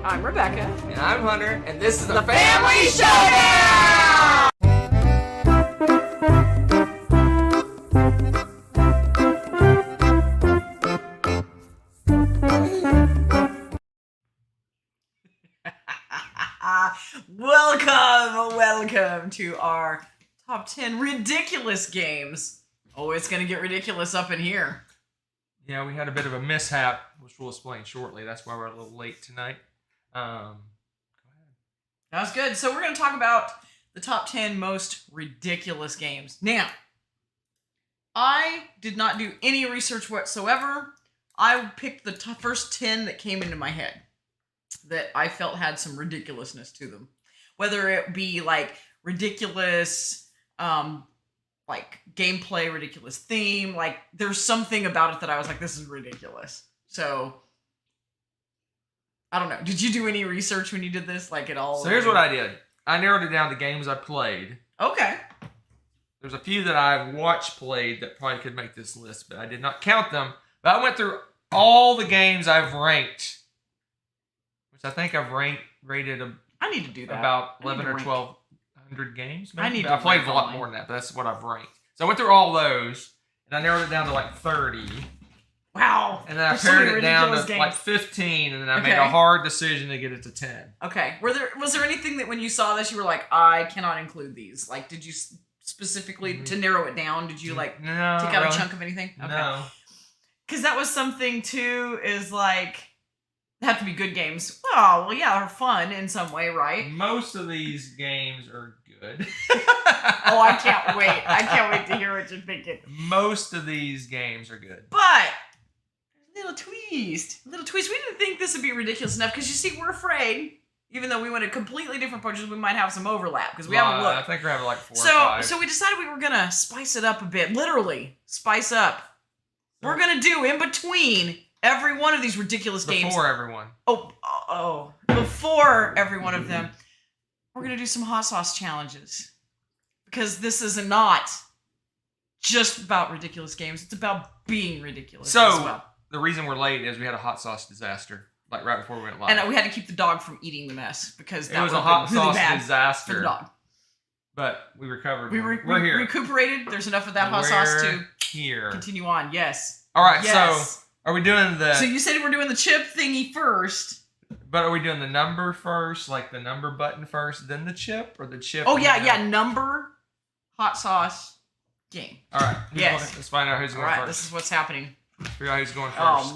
I'm Rebecca. And I'm Hunter, and this is the Family Showdown! Welcome to our top 10 ridiculous games. Oh, it's going to get ridiculous up in here. Yeah, we had a bit of a mishap, which we'll explain shortly. That's why we're a little late tonight. Go ahead. That was good. So we're going to talk about the top 10 most ridiculous games. Now, I did not do any research whatsoever. I picked the first 10 that came into my head that I felt had some ridiculousness to them. Whether it be like ridiculous, like gameplay, ridiculous theme, like there's something about it that I was like, this is ridiculous. So, I don't know. Did you do any research when you did this? Like at all? So here's what I did. I narrowed it down to games I played. Okay. There's a few that I've watched played that probably could make this list, but I did not count them. But I went through all the games I've ranked, which I think I've rated I need to do that. About 11 or 1,200 games. Maybe. I played a lot more than that, but that's what I've ranked. So I went through all those, and I narrowed it down to like 30. Wow. And then I pared it down to like 15, and then I made a hard decision to get it to 10. Okay. Was there anything that when you saw this, you were like, I cannot include these? Like, did you specifically, to narrow it down, did you like take out a chunk of anything? Okay. No. Because that was something, too, is like, they have to be good games. Well, yeah, they're fun in some way, right? Most of these games are good. Oh, I can't wait. I can't wait to hear what you're thinking. Most of these games are good. But, little twist. We didn't think this would be ridiculous enough because, you see, we're afraid, even though we went a completely different approaches, we might have some overlap because we haven't looked. I think we're having like 4 or 5. So we decided we were going to spice it up a bit. Literally, spice up. We're going to do in between every one of these ridiculous games. Before everyone. Before every one of them, we're going to do some hot sauce challenges. Because this is not just about ridiculous games. It's about being ridiculous as well. The reason we're late is we had a hot sauce disaster, like right before we went live. And we had to keep the dog from eating the mess because that was a hot really sauce bad disaster for the dog. But we recovered. We're here. Recuperated. There's enough of that hot sauce to continue on. Yes. All right. Yes. So are we doing the? So you said we're doing the chip thingy first. But are we doing the number first, like the number button first, then the chip, or the chip? Oh yeah. Number, hot sauce, game. All right. Yes. Let's find out who's going first. This is what's happening. Figure out who's going first. Oh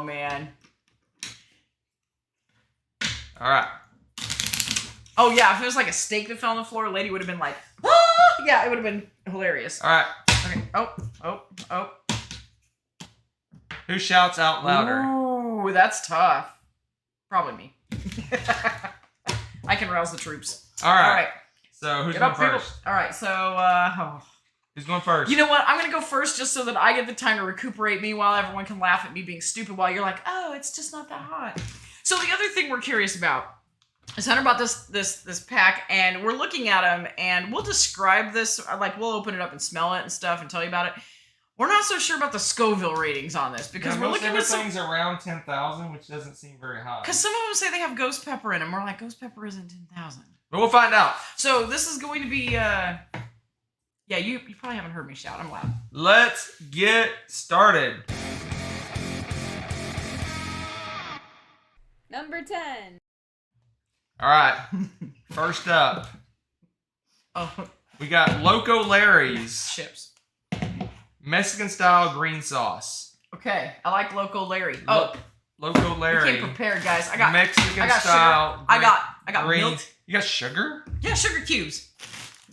man. All right. Oh yeah, if it was like a steak that fell on the floor, a lady would have been like, ah! Yeah, it would have been hilarious. All right. Okay. Oh. Who shouts out louder? Ooh, that's tough. Probably me. I can rouse the troops. All right. So who's going first? All right. So who's going first? You know what? I'm gonna go first just so that I get the time to recuperate. Meanwhile, everyone can laugh at me being stupid while you're like, oh, it's just not that hot. So the other thing we're curious about is Hunter bought this pack, and we're looking at them, and we'll describe this. Like we'll open it up and smell it and stuff, and tell you about it. We're not so sure about the Scoville ratings on this because we're looking at some things around 10,000, which doesn't seem very high. Because some of them say they have ghost pepper in them. We're like, ghost pepper isn't 10,000. But we'll find out. So this is going to be, yeah, you probably haven't heard me shout. I'm loud. Let's get started. Number 10. All right. First up, we got Loco Larry's chips. Mexican style green sauce. Okay, I like Loco Larry. Loco Larry. You came prepared, guys. I got Mexican style. Sugar. I got green. milk. You got sugar? Yeah, sugar cubes.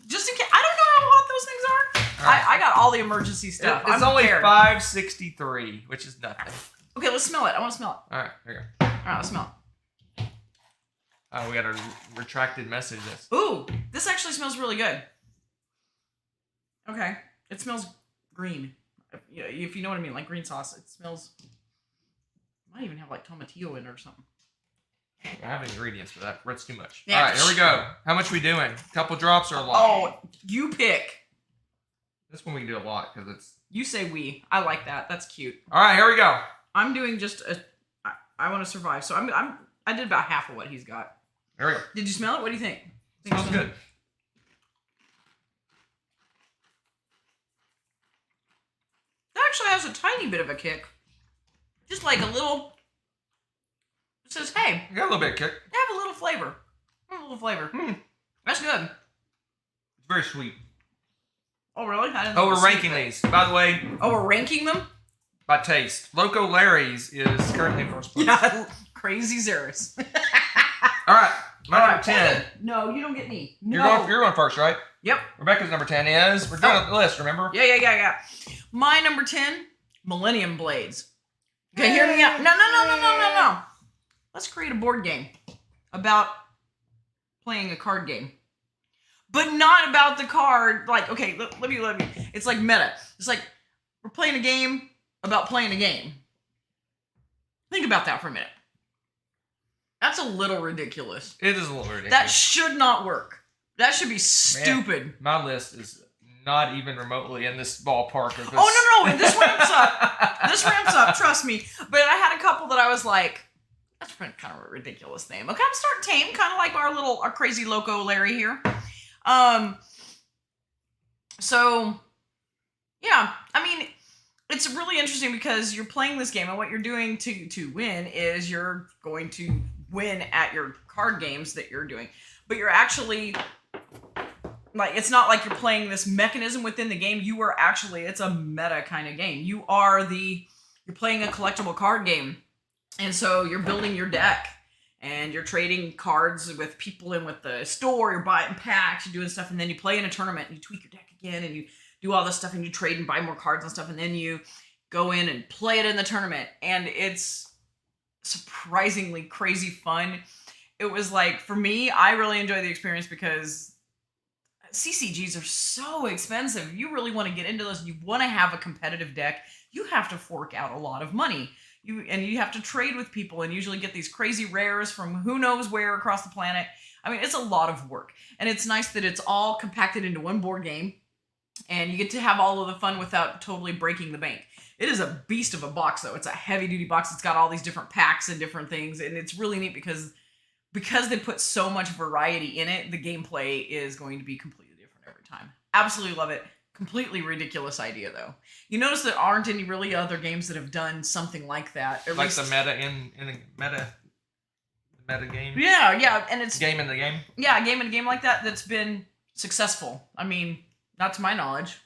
Just in case. I don't know how hot those things are. Right. I got all the emergency stuff. It's only $5.63, which is nothing. Okay, let's smell it. I want to smell it. All right, here you go. All right, let's smell it. Oh, we got a retracted message. Ooh, this actually smells really good. Okay, it smells green. If you know what I mean, like green sauce. It smells. It might even have like tomatillo in it or something. I have ingredients for that. That's too much. Yeah. All right, here we go. How much we doing? A couple drops or a lot? Oh, you pick. This one we can do a lot because it's. You say we. I like that. That's cute. All right, here we go. I'm doing just a. I want to survive, so I'm I did about half of what he's got. There we go. Did you smell it? What do you think? Smells good. It actually has a tiny bit of a kick. Just like a little. It says, hey. You got a little bit of kick. Have a little flavor. That's good. It's very sweet. Oh, really? Oh, we're ranking these. By the way. Oh, we're ranking them? By taste. Loco Larry's is currently in first place. Yeah, crazy Zeros. All right. My number 10. No, you don't get me. No. You're going first, right? Yep. Rebecca's number 10 is. We're doing a list, remember? Yeah. My number 10, Millennium Blades. Okay, hear me out. No. Let's create a board game about playing a card game. But not about the card. Like, okay, let me. It's like meta. It's like we're playing a game about playing a game. Think about that for a minute. That's a little ridiculous. It is a little ridiculous. That should not work. That should be stupid. Man, my list is not even remotely in this ballpark of this. Oh, no. This ramps up. This ramps up, trust me. But I had a couple that I was like, that's kind of a ridiculous name. Okay, I'm starting tame, kind of like our crazy Loco Larry here. So, yeah. I mean, it's really interesting because you're playing this game and what you're doing to win is you're going to win at your card games that you're doing. But you're actually, like, it's not like you're playing this mechanism within the game. You are actually, it's a meta kind of game. You're playing a collectible card game. And so you're building your deck. And you're trading cards with people in with the store, you're buying packs, you're doing stuff, and then you play in a tournament, and you tweak your deck again, and you do all this stuff, and you trade and buy more cards and stuff, and then you go in and play it in the tournament. And it's surprisingly crazy fun. It was like, for me, I really enjoy the experience because CCGs are so expensive. You really want to get into this, you want to have a competitive deck, you have to fork out a lot of money. You have to trade with people and usually get these crazy rares from who knows where across the planet. I mean, it's a lot of work. And it's nice that it's all compacted into one board game. And you get to have all of the fun without totally breaking the bank. It is a beast of a box, though. It's a heavy-duty box. It's got all these different packs and different things. And it's really neat because they put so much variety in it, the gameplay is going to be completely different every time. Absolutely love it. Completely ridiculous idea, though. You notice there aren't any really other games that have done something like that. At like least, the meta in a meta game. Yeah, and it's game in the game. Yeah, a game in a game like that that's been successful. I mean, not to my knowledge.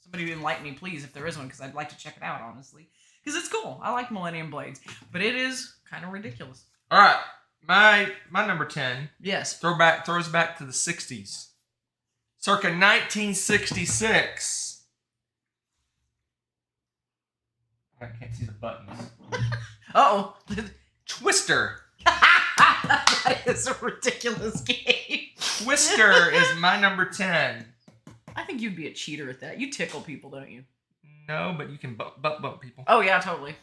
Somebody enlighten me, please, if there is one, because I'd like to check it out, honestly, because it's cool. I like Millennium Blades, but it is kind of ridiculous. All right, my number 10. Yes. Throws back to the 60s. Circa 1966. I can't see the buttons. Uh-oh. Twister. That is a ridiculous game. Twister is my number 10. I think you'd be a cheater at that. You tickle people, don't you? No, but you can bump people. Oh, yeah, totally.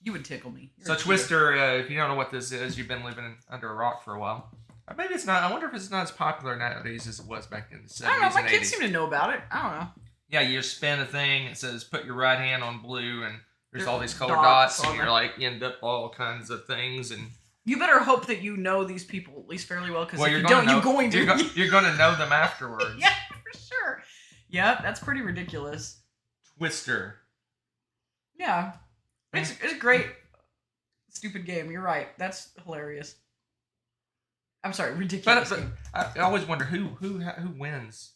You would tickle me. So Twister, if you don't know what this is, you've been living under a rock for a while. Or maybe it's not. I wonder if it's not as popular nowadays as it was back in the 70s. I don't know. My and kids 80s. seem to know about it. I don't know. Yeah, you just spin a thing. It says put your right hand on blue, and there's all these colored dots dots, and you're like, you end up all kinds of things. And you better hope that you know these people at least fairly well, because if you don't, you're going to. You're going to know them afterwards. Yeah, for sure. Yeah, that's pretty ridiculous. Twister. Yeah, it's a great stupid game. You're right. That's hilarious. I'm sorry, ridiculous. But I always wonder who wins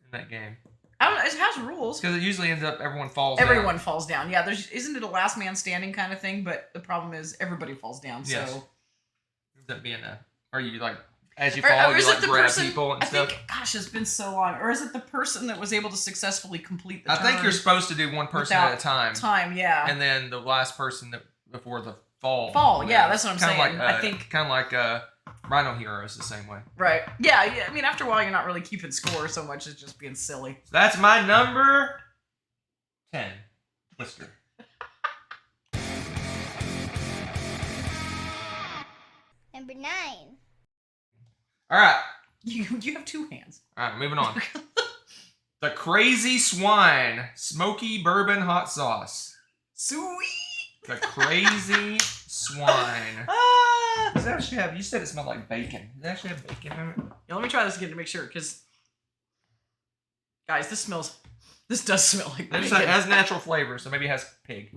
in that game. I don't know. It has rules. Because it usually ends up everyone falls down. Yeah, isn't it a last man standing kind of thing? But the problem is everybody falls down. So yes. Ends up being are you like as you fall, you like grab people and stuff? Gosh, it's been so long. Or is it the person that was able to successfully complete the turn? I think you're supposed to do one person at a time. Yeah. And then the last person that before the fall. Yeah, that's what I'm saying. I think kind of like Rhino Hero is the same way. Right. Yeah. I mean, after a while, you're not really keeping score so much as just being silly. So that's my number 10. Twister. Number 9. All right. You have two hands. All right, moving on. The Crazy Swine Smoky Bourbon Hot Sauce. Sweet. The Crazy Swine. Does it actually have? You said it smelled like bacon. Does it actually have bacon in it? Yeah, let me try this again to make sure, because guys, this does smell like It bacon. just has natural flavor, so maybe it has pig.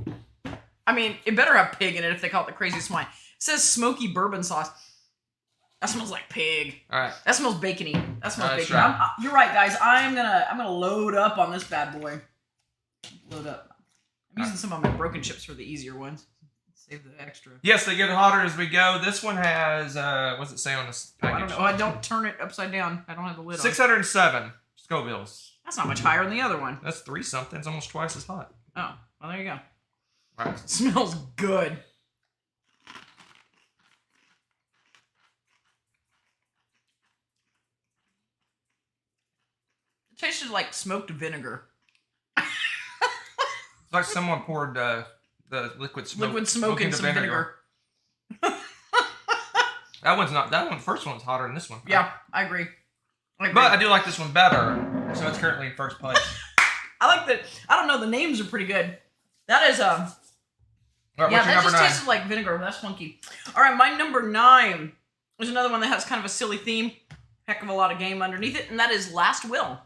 I mean, it better have pig in it if they call it the crazy swine. It says smoky bourbon sauce. That smells like pig. All right. That smells bacony. That smells That's bacony. right. You're right, guys. I'm gonna load up on this bad boy. Load up. I'm using some of my broken chips for the easier ones. Save the extra. Yes, they get hotter as we go. This one has what's it say on this Oh, I package? don't know. I don't turn it upside down. I don't have the lid on. 607 Scovilles. That's not much higher than the other one. That's 3 something. It's almost twice as hot. Oh, well, there you go. All right. It smells good. It tasted like smoked vinegar. It's like someone poured the liquid smoke. Liquid smoke and into some vinegar. That one first one's hotter than this one. Yeah, I agree. But I do like this one better, so it's currently in first place. I like that. I don't know. The names are pretty good. That is All right, yeah, what's your that number just 9? tasted like vinegar. That's funky. All right, my number 9 is another one that has kind of a silly theme. Heck of a lot of game underneath it, and that is Last Will.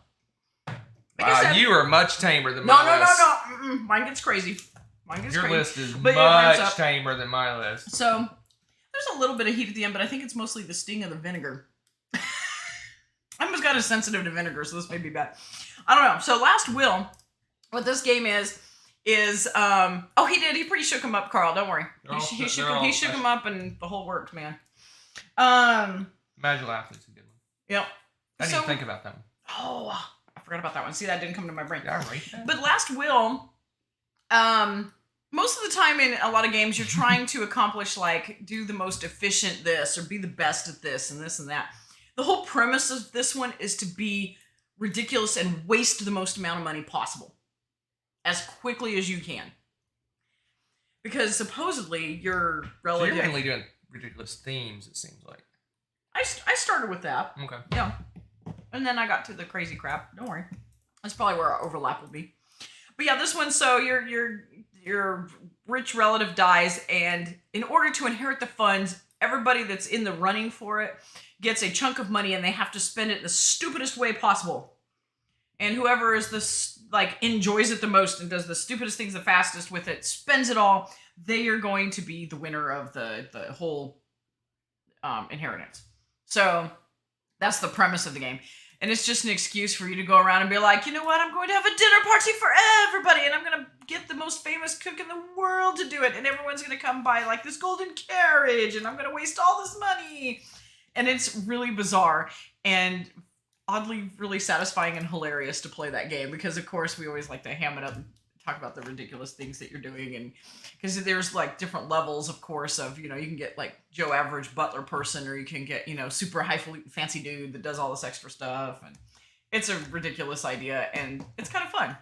Wow, you are much tamer than No, my no, list. no, no. Mine gets crazy. Mine gets Your crazy. list is But it ramps much up. tamer than my list. So there's a little bit of heat at the end, but I think it's mostly the sting of the vinegar. I'm just kind of sensitive to vinegar, so this may be bad. I don't know. So Last Will, what this game is oh, he did. He pretty shook him up, Carl. Don't worry. He shook him up, and the whole worked, man. Imagine Athlete's a good one. Yep. I didn't even think about that one. Oh, I forgot about that one. See, that didn't come to my brain. Yeah, I rate that. But Last Will, most of the time in a lot of games, you're trying to accomplish, like, do the most efficient this or be the best at this and this and that. The whole premise of this one is to be ridiculous and waste the most amount of money possible as quickly as you can. Because supposedly your So relative... you're mainly doing ridiculous themes, it seems like. I started with that. Okay. Yeah. And then I got to the crazy crap. Don't worry. That's probably where our overlap will be. But yeah, this one, so your rich relative dies, and in order to inherit the funds, everybody that's in the running for it gets a chunk of money, and they have to spend it in the stupidest way possible. And whoever is this, like, enjoys it the most and does the stupidest things the fastest with it, spends it all, they are going to be the winner of the whole inheritance. So that's the premise of the game. And it's just an excuse for you to go around and be like, you know what, I'm going to have a dinner party for everybody, and I'm going to get the most famous cook in the world to do it, and everyone's going to come by, like, this golden carriage, and I'm going to waste all this money. And it's really bizarre and oddly really satisfying and hilarious to play that game, because, of course, we always like to ham it up and talk about the ridiculous things that you're doing, and because there's, like, different levels, of course, of, you know, you can get, like, Joe Average butler person, or you can get, you know, super highfalutin fancy dude that does all this extra stuff, and it's a ridiculous idea, and it's kind of fun.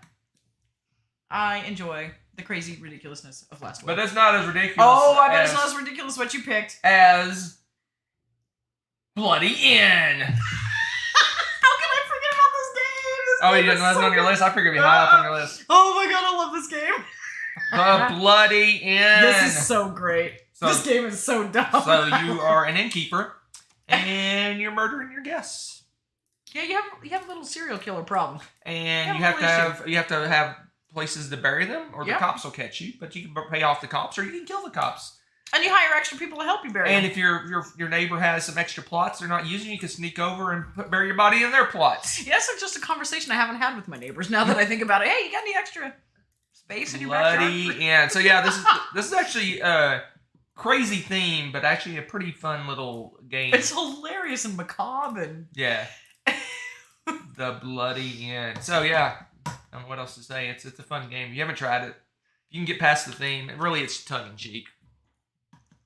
I enjoy the crazy ridiculousness of Last Will. But it's not as ridiculous. Oh, I bet it's not as ridiculous what you picked. as Bloody Inn. How can I forget about this game? This Oh, game you is didn't listen so on your good. list? I figured it'd be high up on your list. Oh my god, I love this game. The Bloody Inn. This is so great. So- this game is so dumb. So you are an innkeeper, and you're murdering your guests. Yeah, you have a little serial killer problem. And Yeah, you have to have places to bury them, or the Yep. cops will catch you. But you can pay off the cops, or you can kill the cops. And you hire extra people to help you bury And them. if your neighbor has some extra plots they're not using, you can sneak over and bury your body in their plots. Yeah, that's just a conversation I haven't had with my neighbors. Now that I think about it, hey, you got any extra space in your backyard? Bloody Inn. So yeah, this is actually a crazy theme, but actually a pretty fun little game. It's hilarious and macabre and Yeah. The Bloody Inn. So yeah, I don't know what else to say. It's a fun game. If you haven't tried it, you can get past the theme. Really, it's tongue in cheek.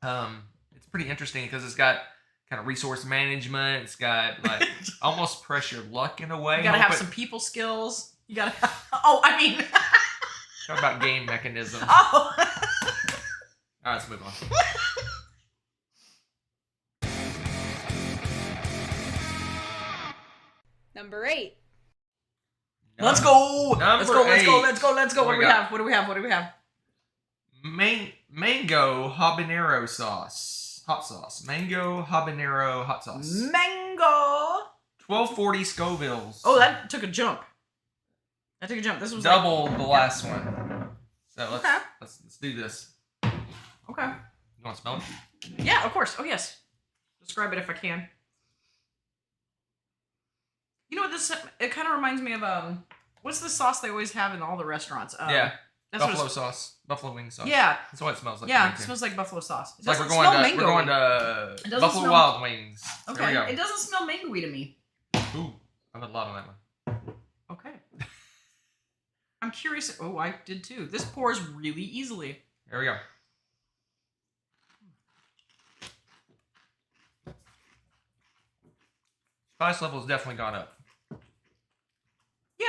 It's pretty interesting because it's got kind of resource management. It's got like almost pressure luck in a way. you gotta have some people skills. You gotta. I mean. Talk about game mechanism. Oh. All right, let's move on. Number 8. Let's go. Let's go. Number Let's go. eight. Let's go. Let's go. What do we got? have? What do we have? What do we have? Mango habanero sauce. hot sauce. Mango habanero hot sauce. Mango. 1240 Scovilles. Oh, that took a jump. This was double the last one. So let's do this. Okay. You want to smell it? Yeah, of course. Oh yes. Describe it if I can. You know what this? It kind of reminds me of what's the sauce they always have in all the restaurants? Yeah. That's Buffalo sauce. Buffalo wing sauce. Yeah. That's what it smells like. Yeah, it smells like buffalo sauce. It It's like doesn't we're smell going to mango-y. Buffalo smell- Wild Wings. Okay. There we go. It doesn't smell mango-y to me. Ooh, I put a lot on that one. Okay. I'm curious. Oh, I did too. This pours really easily. There we go. Spice level has definitely gone up. Yeah.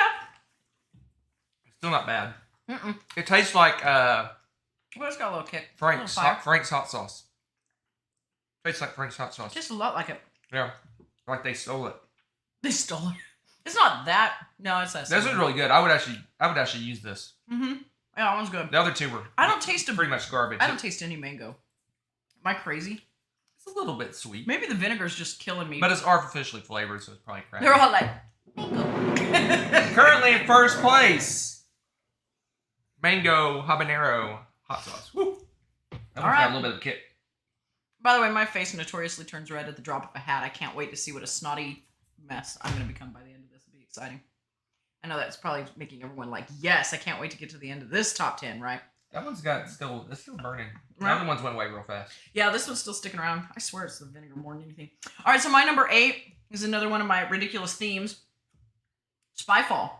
Still not bad. Mm-mm. It tastes like Well, it's got a little kick. Frank's A little fire. Frank's hot sauce. Tastes like Frank's hot sauce. Just a lot like it. Yeah, like they stole it. They stole it. It's not that. No, it's that. This is really good. I would actually use this. Mm-hmm. Yeah, that one's good. The other two were. I don't taste pretty much garbage. I don't taste any mango. Am I crazy? It's a little bit sweet, Maybe the vinegar's just killing me. but it's artificially flavored, so it's probably crappy. They're all like mango. Currently in first place, mango habanero hot sauce. Woo! That one's got a little bit of kick. By the way, my face notoriously turns red at the drop of a hat. I can't wait to see what a snotty mess I'm going to become by the end of this. It'll be exciting. I know that's probably making everyone like, yes, I can't wait to get to the end of this top 10, right? That one's it's still burning. The Right. other ones went away real fast. Yeah, this one's still sticking around. I swear it's the vinegar more than anything. All right, so my number 8 is another one of my ridiculous themes. Spyfall.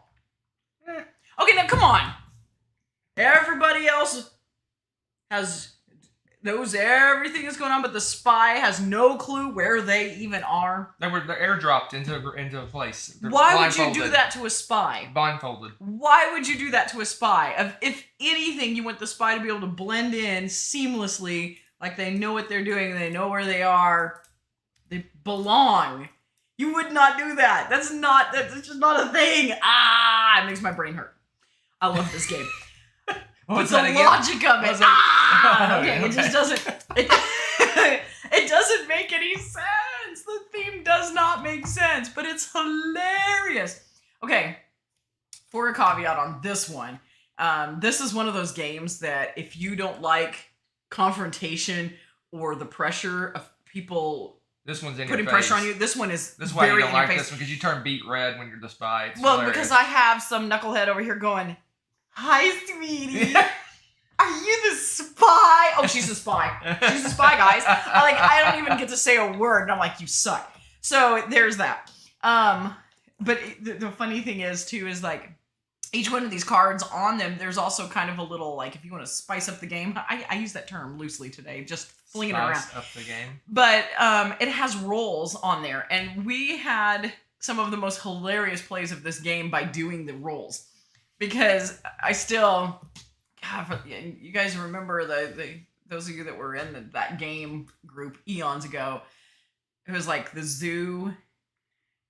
Eh. Okay, now come on. Everybody else knows everything that's going on, but the spy has no clue where they even are. They're airdropped into a place. They're Why would you do blindfolded. that to a spy? Blindfolded. Why would you do that to a spy? If anything, you want the spy to be able to blend in seamlessly, like they know what they're doing, they know where they are, they belong. You would not do that. That's just not a thing. It makes my brain hurt. I love this game. What But was the that again? logic of What it, was that? okay, it just doesn't. It doesn't make any sense. The theme does not make sense, but it's hilarious. Okay, for a caveat on this one, this is one of those games that if you don't like confrontation or the pressure of people This one's in putting your face. pressure on you, this one is This is why you very don't in your like face. this one, because you turn beet red when you're the spy. It's Well, hilarious. because I have some knucklehead over here going, "Hi, sweetie. Are you the spy?" Oh, she's the spy. She's the spy, guys. I don't even get to say a word, and I'm like, "You suck." So there's that. But the funny thing is, too, is like each one of these cards on them, there's also kind of a little, like, if you want to spice up the game. I use that term loosely today, just flinging it around. Spice up the game. But it has roles on there, and we had some of the most hilarious plays of this game by doing the roles, because I still, God, you guys remember those of you that were in that game group eons ago. It was like the zoo,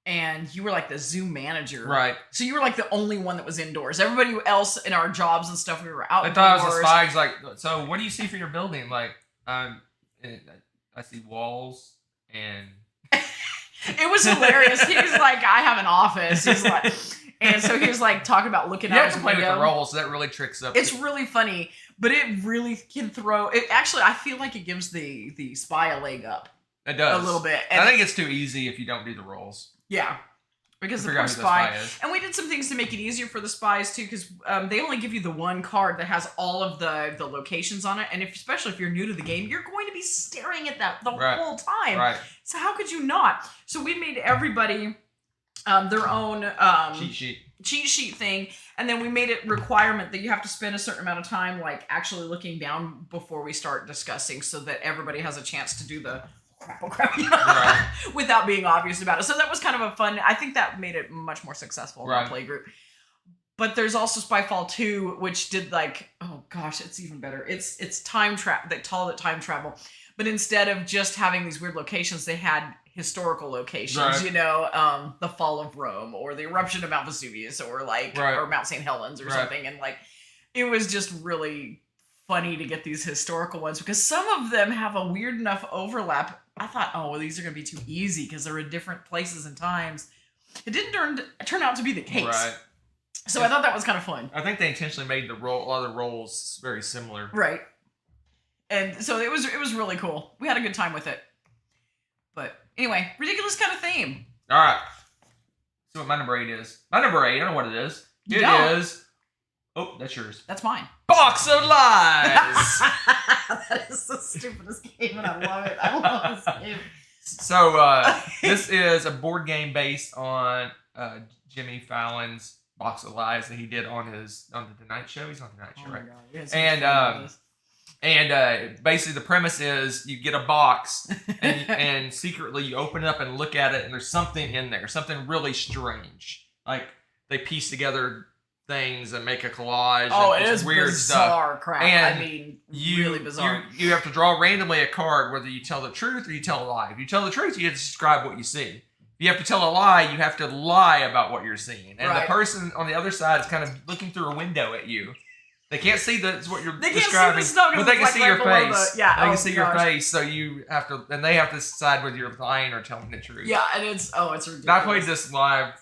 and you were like the zoo manager, Right. So you were like the only one that was indoors. Everybody else in our jobs and stuff, we were outdoors. I thought I was a spy. He's like, so what do you see for your building? Like, I see walls and. It was hilarious. He was like, I have an office. He's like, and so he was like talking about looking You out have his to play with window. the rolls, so that really tricks up. It's really funny, but it really can throw. It actually, I feel like it gives the spy a leg up It does a little bit. I think it's too easy if you don't do the rolls. Yeah, because the Figure out poor who spy. is. And we did some things to make it easier for the spies too, because they only give you the one card that has all of the locations on it, and especially if you're new to the game, you're going to be staring at that the Right. whole time. Right. So how could you not? So we made everybody their own cheat sheet thing, and then we made it requirement that you have to spend a certain amount of time like actually looking down before we start discussing, so that everybody has a chance to do the crap Right. without being obvious about it. So that was kind of a fun, I think that made it much more successful in our Right. play group. But there's also Spyfall 2, which did like, oh gosh, it's even better. It's time travel. They call it time travel. But instead of just having these weird locations, they had historical locations, Right. you know, the fall of Rome or the eruption of Mount Vesuvius or like, Right. or Mount St. Helens or Right. something. And like, it was just really funny to get these historical ones because some of them have a weird enough overlap. I thought, oh, well, these are going to be too easy because they're in different places and times. It didn't turn out to be the case. Right. So I thought that was kind of fun. I think they intentionally made a lot of the roles very similar. Right. And so it was really cool. We had a good time with it. But anyway, ridiculous kind of theme. All right. See what my number 8 is. My number 8, I know what it is. You It don't. is. Oh, that's yours. That's mine. Box of Lies. That is the stupidest game, and I love it. I love this game. So this is a board game based on Jimmy Fallon's Box of Lies that he did on the Tonight Show. He's on the Tonight Show, Oh my right? God. We had so much fun with this. And basically the premise is you get a box and secretly you open it up and look at it and there's something in there, something really strange. Like they piece together things and make a collage. Oh, and it is weird bizarre stuff. crap. And I mean, really bizarre. You have to draw randomly a card whether you tell the truth or you tell a lie. If you tell the truth, you have to describe what you see. If you have to tell a lie, you have to lie about what you're seeing. And Right. the person on the other side is kind of looking through a window at you. They can't see what you're They can't see describing, the stuff, but they can it's see like your right below face. the- yeah, They oh, can see your gosh. face, so you have to, and they have to decide whether you're lying or telling the truth. Yeah, and it's ridiculous. And I played this live.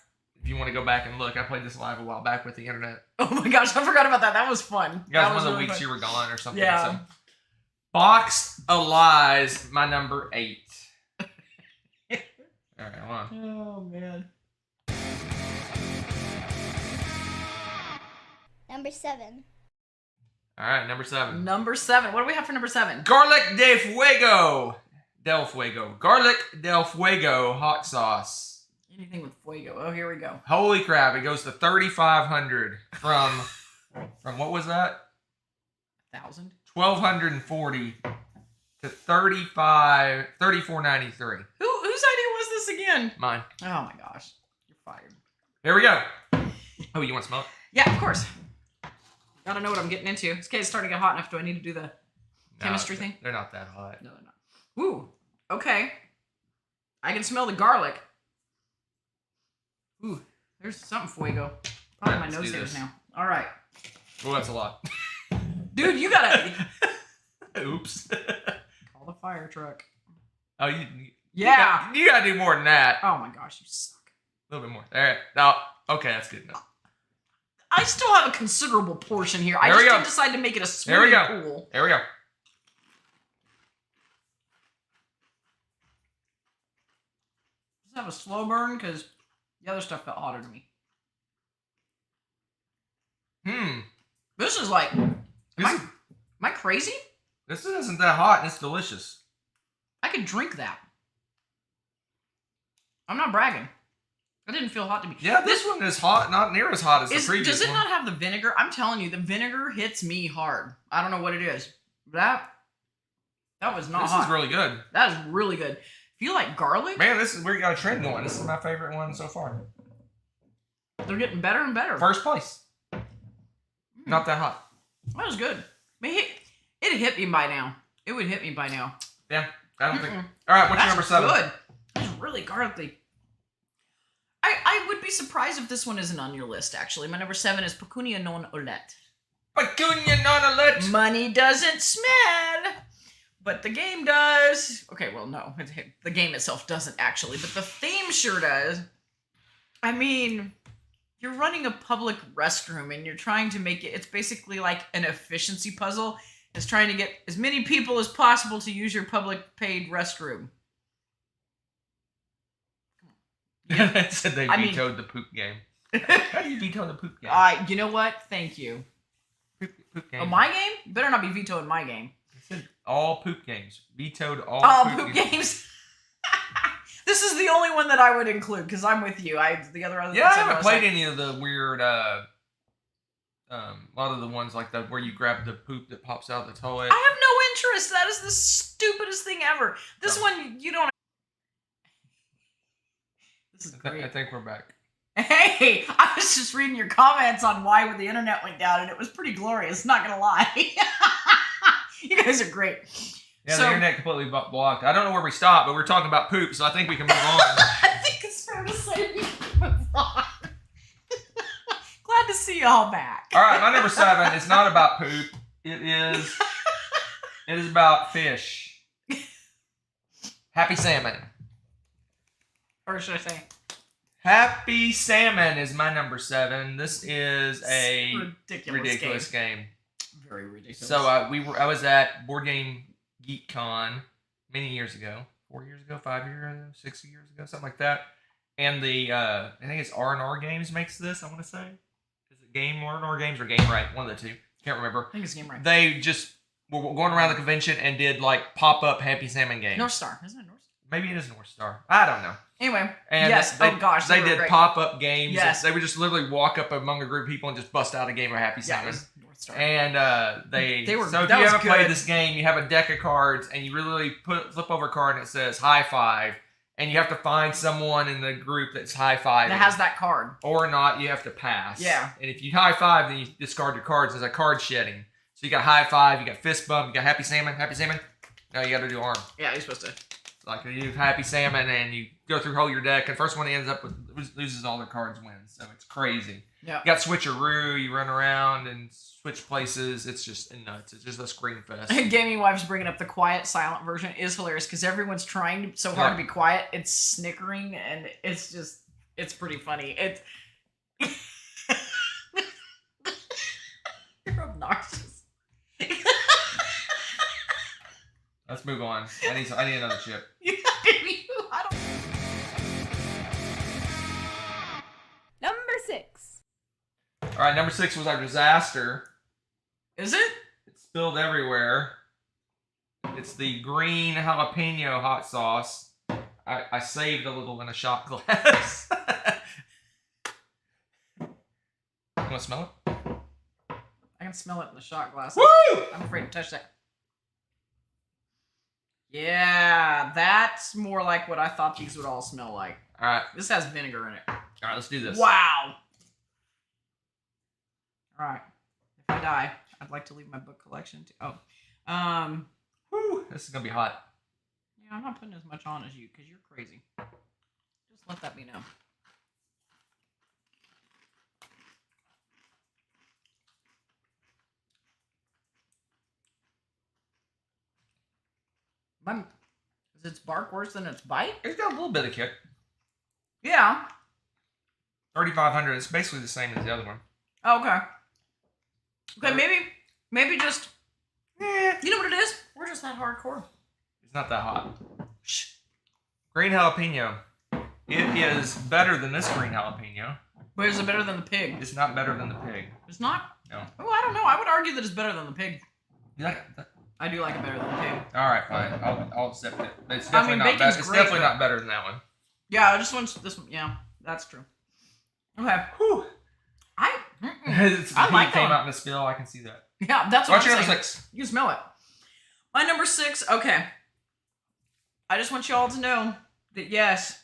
If you want to go back and look, I played this live a while back with the internet. Oh my gosh, I forgot about that. That was fun. You guys, That one was of the really weeks fun. you were gone or something. Yeah. So. Box of Lies, my number 8. All right, hold on. Oh man. Number 7. All right, number 7. Number 7. What do we have for number 7? Garlic de Fuego. Del Fuego. Garlic del Fuego hot sauce. Anything with Fuego. Oh, here we go. Holy crap, it goes to 3,500 from what was that? 1,000. 1,240 to 34.93. Whose idea was this again? Mine. Oh my gosh. You're fired. Here we go. Oh, you want smoke? Yeah, of course. Gotta know what I'm getting into. This case is starting to get hot enough. Do I need to do the chemistry thing? They're not that hot. No, they're not. Ooh. Okay. I can smell the garlic. Ooh. There's something Fuego. Probably my Let's nose do hairs this. now. All right. Well, that's a lot. Dude, you gotta Oops. call the fire truck. Oh, Yeah. You gotta do more than that. Oh my gosh, you suck. A little bit more. All right. No. Okay, that's good enough. I still have a considerable portion here. I There we just go. didn't decide to make it a There we swimming go. pool. There we go. Does it have a slow burn? Because the other stuff felt hotter to me. This is like, am I crazy? This isn't that hot and it's delicious. I could drink that. I'm not bragging. It didn't feel hot to me. Yeah, this one is hot, not near as hot as the previous Does it one. not have the vinegar? I'm telling you, the vinegar hits me hard. I don't know what it is. That was not This hot. is really good. That is really good. If you like garlic, Man, we got a trend going. This is my favorite one so far. they're getting better and better. First place. Not that hot. That was good. I mean, it hit me by now. It would hit me by now. Yeah, I don't think. Mm-mm. All right, what's That's your number 7? good. That's really garlicky. I would be surprised if this one isn't on your list, actually. My number 7 is Pecunia non olet. Pecunia non olet. Money doesn't smell, but the game does. Okay, well, no. The game itself doesn't, actually, but the theme sure does. I mean, you're running a public restroom, and you're trying to make it... It's basically like an efficiency puzzle. It's trying to get as many people as possible to use your public paid restroom. It said they I mean- vetoed the poop game. How do you veto the poop game? You know what? Thank you. Poop game. Oh, my game? You better not be vetoing my game. It said all poop games. Vetoed all Poop games. This is the only one that I would include because I'm with you. The other Yeah, I ones haven't was played like, any of the weird, a lot of the ones like that where you grab the poop that pops out of the toilet. I have no interest. That is the stupidest thing ever. This Oh. one, you don't. This is I great. think we're back. Hey, I was just reading your comments on why the internet went down, and it was pretty glorious. Not gonna lie. You guys are great. Yeah, So- the internet completely blocked. I don't know where we stopped, but we're talking about poop, so I think we can move on. I think it's fair to say we can move on. Glad to see y'all back. All right, my number 7 is not about poop. It is. It is about fish. Happy Salmon. Or should I say? Happy Salmon is my number 7. This is a ridiculous game. Very ridiculous. So I was at Board Game Geek Con many years ago. 4 years ago, 5 years ago, 6 years ago, something like that. And the I think it's R&R Games makes this, I want to say. Is it Game R&R Games or Game Right? One of the two. Can't remember. I think it's Game Right. They just were going around the convention and did like pop-up Happy Salmon games. North Star. Isn't it North Star? Maybe it is North Star. I don't know. Anyway. And yes. they, oh gosh. They did great. pop-up games. Yes. They would just literally walk up among a group of people and just bust out a game of Happy Yeah, it Salmon. was North Star. And they were. So if that you was haven't good. played this game, you have a deck of cards and you literally flip over a card and it says high five, and you have to find someone in the group that's high fiving. That has that card. Or not, you have to pass. Yeah. And if you high five, then you discard your cards. There's a card shedding. So you got high five, you got fist bump, you got Happy Salmon. No, you got to do arm. Yeah, you're supposed to. Like you do Happy Salmon and you go through whole your deck, and first one ends up with loses all their cards wins. So it's crazy. Yeah. You got switcheroo, you run around and switch places. It's just nuts. It's just a screen fest. Gaming Wife's bringing up the quiet, silent version is hilarious because everyone's trying so hard to be quiet. It's snickering and it's pretty funny. You're obnoxious. Let's move on. I need another chip. Number 6. All right, number 6 was our disaster. Is it? It spilled everywhere. It's the green jalapeno hot sauce. I saved a little in a shot glass. You want to smell it? I can smell it in the shot glass. Woo! I'm afraid to touch that. Yeah, that's more like what I thought these would all smell like. All right. This has vinegar in it. All right, let's do this. Wow. All right. If I die, I'd like to leave my book collection too. Oh. Woo, this is going to be hot. Yeah, I'm not putting as much on as you because you're crazy. Just let that be known. Is its bark worse than its bite? It's got a little bit of kick. Yeah. 3,500. It's basically the same as the other one. Oh, okay. Okay, maybe just. You know what it is? We're just that hardcore. It's not that hot. Shh. Green jalapeno. It is better than this green jalapeno. But is it better than the pig? It's not better than the pig. It's not? No. Oh, I don't know. I would argue that it's better than the pig. You like it? I do like it better than the pig. All right, fine. I'll accept it. It's definitely not bacon's better. It's great, definitely but- not better than that one. Yeah, I just want this one. Yeah, that's true. Okay. Whew. I I like came that one. out in the spill. I can see that. Yeah, that's what What's I'm your number saying. 6? You can smell it. My number 6, okay. I just want you all to know that yes,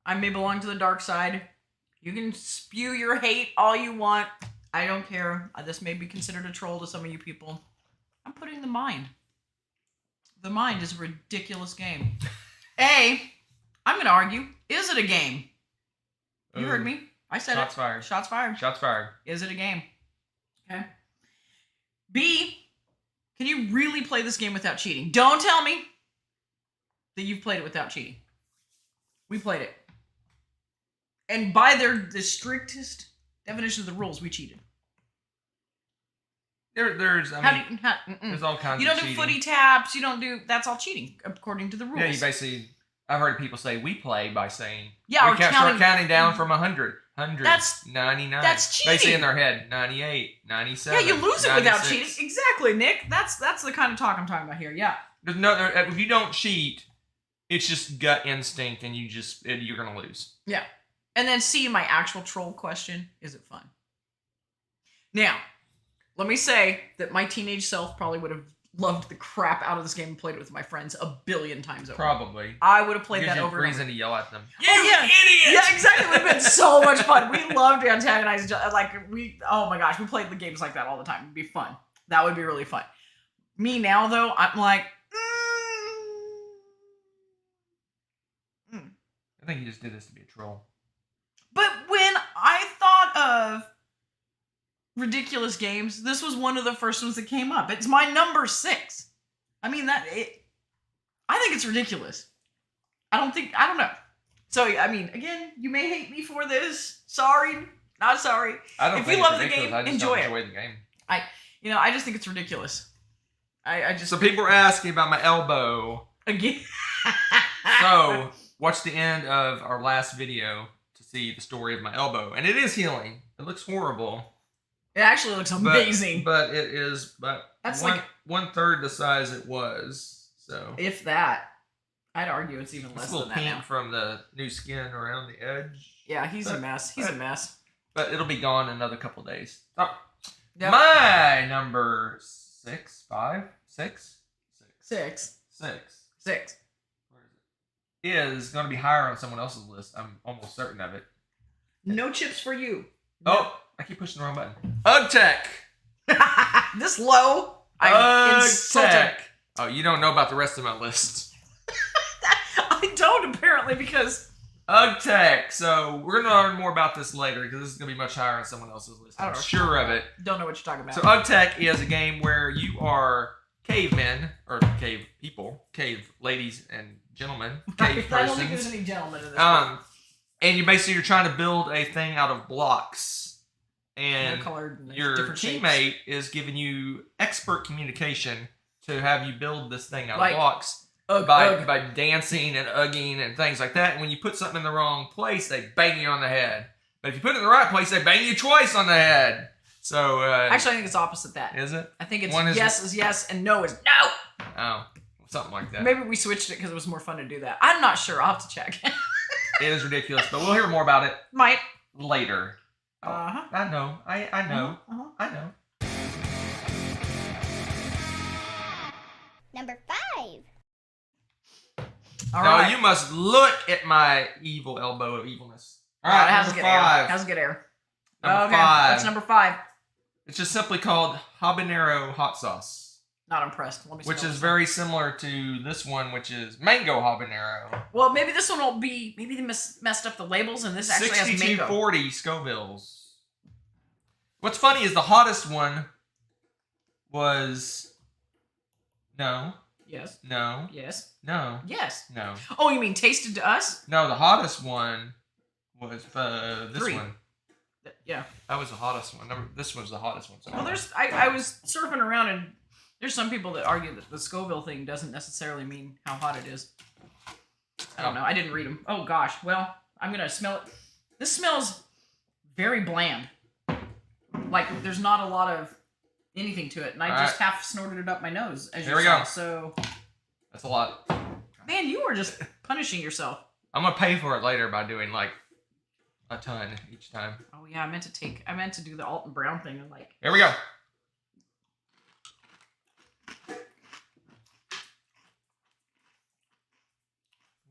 I may belong to the dark side. You can spew your hate all you want. I don't care. This may be considered a troll to some of you people. I'm putting the mind. The mind is a ridiculous game. I'm going to argue, is it a game? You heard me. I said Shots it. fired. Shots fired. Shots fired. Is it a game? Okay. B, can you really play this game without cheating? Don't tell me that you've played it without cheating. We played it. And by the strictest definition of the rules, we cheated. There's There's all kinds you of don't do cheating. footy taps. You don't do. That's all cheating according to the rules. Yeah, you basically. I've heard people say we play by saying Yeah, we or can't counting- start counting down from 100. 100. That's- 99. that's They say cheating. in their head 98, 97. Yeah, you lose it without 96. cheating. Exactly, Nick. That's the kind of talk I'm talking about here. Yeah. There's no. If you don't cheat, it's just gut instinct, and you're gonna lose. Yeah. And then C, my actual troll question, is it fun? Now, let me say that my teenage self probably would have loved the crap out of this game and played it with my friends a billion times over. Probably. I would have played Gives that you over and reason over. to yell at them. Oh, yeah. idiot! Yeah, exactly. It would have been so much fun. We loved to antagonize each other. Oh my gosh, we played the games like that all the time. It'd be fun. That would be really fun. Me now, though, I'm like, I think you just did this to be a troll. But when I thought of ridiculous games, this was one of the first ones that came up. It's my number 6. I mean, I think it's ridiculous. I don't know. So, I mean, again, you may hate me for this. Sorry, not sorry. I don't If think you it's love the ridiculous. game, I just enjoy don't it. enjoy the game. I just think it's ridiculous. I just So people are asking about my elbow. again. So watch the end of our last video to see the story of my elbow, and it is healing. It looks horrible. It actually looks amazing. But it is That's one, like 1/3 the size it was. So if that, I'd argue it's even it's less a little than that pink now. from the new skin around the edge. Yeah, he's a mess. He's a mess. But it'll be gone in another couple days. Oh. Yep. My number 6, 5, 6, 6, 6. 6. Where is it? Is going to be higher on someone else's list. I'm almost certain of it. No chips for you. Oh, I keep pushing the wrong button. UgTech. This low. I'm insulted. UgTech. Oh, you don't know about the rest of my list. I don't apparently because UgTech. So we're going to learn more about this later because this is going to be much higher on someone else's list. I don't I'm know. sure of it. don't know what you're talking about. So UgTech is a game where you are cavemen, or cave people, cave ladies and gentlemen, cave I don't think persons. there's any gentlemen in this. And you're trying to build a thing out of blocks. And They're colored and there's your different shapes. teammate is giving you expert communication to have you build this thing out Like, of blocks Ugh. by dancing and ugging and things like that. And when you put something in the wrong place, they bang you on the head. But if you put it in the right place, they bang you twice on the head. So Actually, I think it's opposite that. is it? I think it's one is- yes is yes and no is no. Oh, something like that. Maybe we switched it because it was more fun to do that. I'm not sure. I'll have to check. It is ridiculous, but we'll hear more about it Might. later. Oh, Uh-huh. I know. I know. Uh-huh. I know. Number 5. All Now right. you must look at my evil elbow of evilness. All All right, right, how's number good air? 5. How's good air? Number okay, 5. that's number 5. It's just simply called Habanero hot sauce, Not impressed. Let me which smell is this. very similar to this one, which is mango habanero. Well, maybe this one will be. Maybe they messed up the labels, and this actually has mango. 6240 Scovilles. What's funny is the hottest one was no, Yes. no, Yes. no, Yes. no. Oh, you mean tasted to us? No, the hottest one was this 3. one. Yeah. That was the hottest one. This was the hottest one. So Well, I was surfing around, and there's some people that argue that the Scoville thing doesn't necessarily mean how hot it is. I don't know. I didn't read them. Oh gosh. Well, I'm gonna smell it. This smells very bland. Like there's not a lot of anything to it, and I All just half snorted it up my nose. As Here you we saw. go. So, That's a lot. man, you are just punishing yourself. I'm gonna pay for it later by doing like a ton each time. Oh yeah, I meant to do the Alton Brown thing and like. Here we go.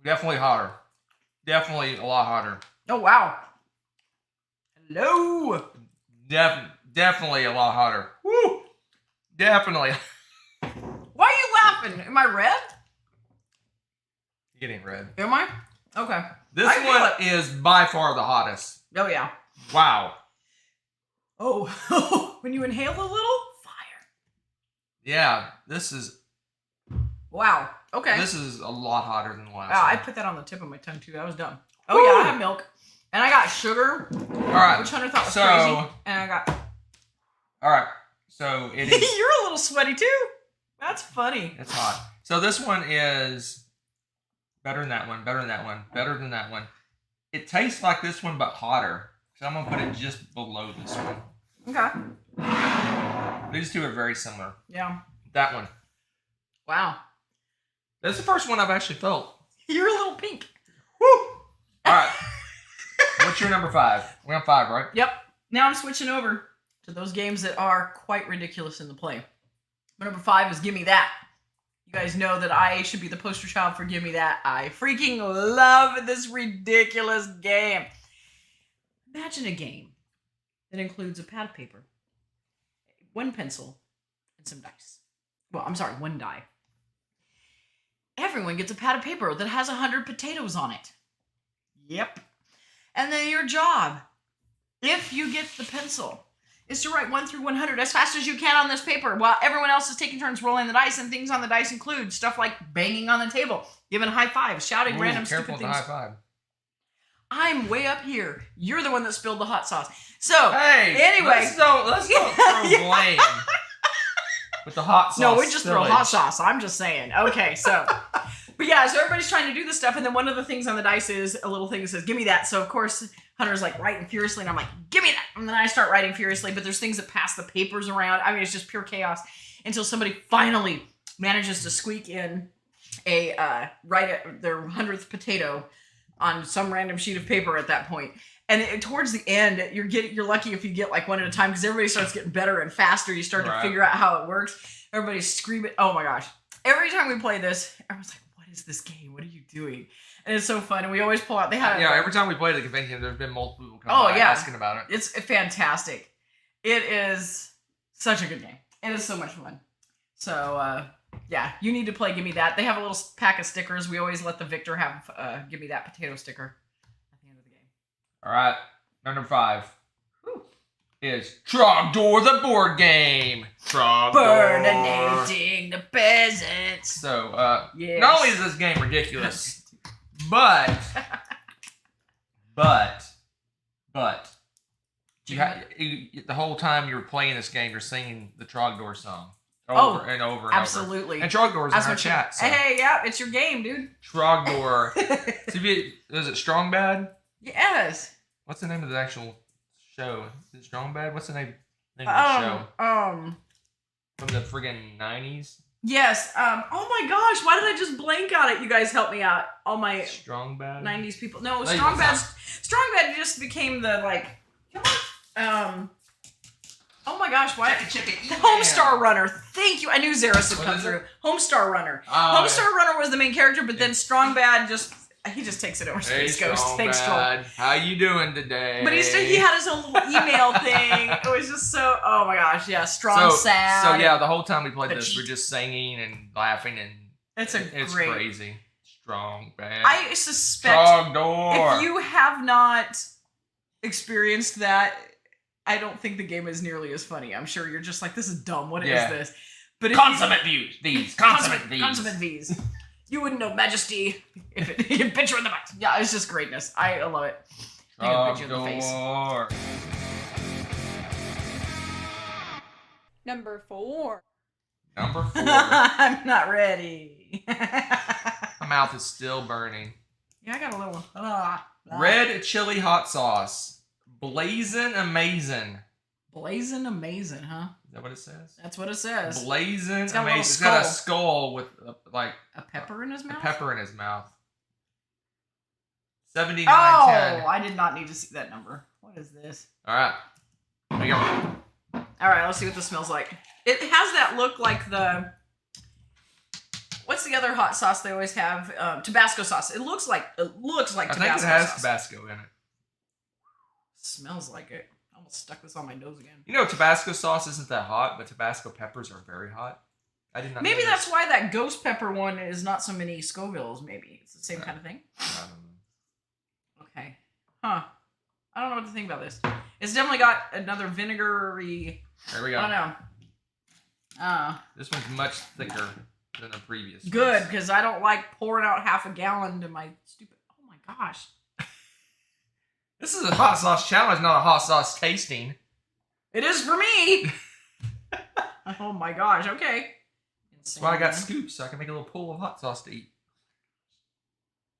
Definitely hotter. Definitely a lot hotter. Oh wow. Hello. Definitely a lot hotter. Woo! Definitely. Why are you laughing? Am I red? You're getting red. Am I? Okay. This I feel one is by far the hottest. Oh yeah. Wow. Oh, when you inhale a little fire. Yeah, this is Wow. Okay. this is a lot hotter than the last Wow, I one. put that on the tip of my tongue too. That was dumb. Oh yeah, I have milk, and I got sugar, All right. which Hunter thought was So- crazy, and I got. All right. So it is. You're a little sweaty too. That's funny. It's hot. So this one is better than that one. Better than that one. Better than that one. It tastes like this one, but hotter. So I'm gonna put it just below this one. Okay. These two are very similar. Yeah. That one. Wow. That's the first one I've actually felt. You're a little pink. Woo! All right. What's your number 5? We're on 5, right? Yep. Now I'm switching over to those games that are quite ridiculous in the play. My number 5 is Gimme That. You guys know that I should be the poster child for Gimme That. I freaking love this ridiculous game. Imagine a game that includes a pad of paper, 1 pencil, and some dice. Well, I'm sorry, 1 die. Everyone gets a pad of paper that has 100 potatoes on it. Yep. And then your job, if you get the pencil, is to write 1 through 100 as fast as you can on this paper while everyone else is taking turns rolling the dice, and things on the dice include stuff like banging on the table, giving high fives, shouting random stupid things. High five. I'm way up here. You're the one that spilled the hot sauce. So, hey, anyway. Let's don't throw blame with the hot sauce. No, we just throw spillage. hot sauce. I'm just saying. Okay, so. But yeah, so everybody's trying to do this stuff, and then one of the things on the dice is a little thing that says, give me that. So, of course, Hunter's like writing furiously, and I'm like, give me that. And then I start writing furiously, but there's things that pass the papers around. I mean, it's just pure chaos until somebody finally manages to squeak in a, write their 100th potato on some random sheet of paper at that point. And towards the end, you're lucky if you get like one at a time, because everybody starts getting better and faster. You start to figure out how it works. Everybody's screaming. Oh my gosh. Every time we play this, everyone's like, what is this game? What are you doing? And it's so fun. And we always pull out. Every time we play the convention, there's been multiple people coming by asking about it. It's fantastic. It is such a good game. It is so much fun. So, yeah, you need to play Gimme That. They have a little pack of stickers. We always let the victor have Gimme That potato sticker at the end of the game. All right, number 5 is Trogdor the board game. Trogdor. Burninating the peasants. So, not only is this game ridiculous, but the whole time you're playing this game, you're singing the Trogdor song over and over and absolutely. over. And Trogdor's in our chat. So. Hey, yeah, it's your game, dude. Trogdor. Is it Strong Bad? Yes. What's the name of the actual show? Is it Strong Bad? What's the name of the show? From the friggin' 90s? Yes. Oh my gosh, why did I just blank on it? You guys help me out. All my Strong Bad 90s people. No, Strong Bad just became the like oh my gosh, why? The Homestar Runner. Thank you. I knew Zeros would come through. Homestar Runner. Homestar Runner was the main character, but then Strong Bad he just takes it over. Space Ghost. Thanks, Troll. How you doing today? But he had his own little email thing. It was just so. Oh my gosh, yeah, Sad. So yeah, the whole time we played this, we're just singing and laughing, and it's great. Crazy. Strong Bad. I suspect Trogdor. if you have not experienced that, I don't think the game is nearly as funny. I'm sure you're just like, this is dumb. What is this? But Consummate V's. Consummate V's. You wouldn't know Majesty if it bit you in the butt. Yeah, it's just greatness. I love it. I think it bit you in the face. Number 4. I'm not ready. My mouth is still burning. Yeah, I got a little one. Red chili hot sauce. Blazin' amazing. Blazin' amazing, huh? Is that what it says? That's what it says. Blazin' it's got amazing. It's got a skull with like a pepper in his mouth. A pepper in his mouth. 79.10. Oh, I did not need to see that number. What is this? All right, here we go. All right, let's see what this smells like. It has that look like the. What's the other hot sauce they always have? Tabasco sauce. It looks like Tabasco sauce. I think it has Tabasco in it. Smells like it. I almost stuck this on my nose again. You know, Tabasco sauce isn't that hot, but Tabasco peppers are very hot. I did not. Maybe that's why that ghost pepper one is not so many Scovilles. Maybe it's the same kind of thing. I don't know. Okay. Huh. I don't know what to think about this. It's definitely got another vinegary. There we go. I don't know. This one's much thicker than the previous. Good, because I don't like pouring out half a gallon to my stupid. Oh my gosh. This is a hot sauce challenge, not a hot sauce tasting. It is for me. Oh my gosh. Okay. That's why I got scoops, so I can make a little pool of hot sauce to eat.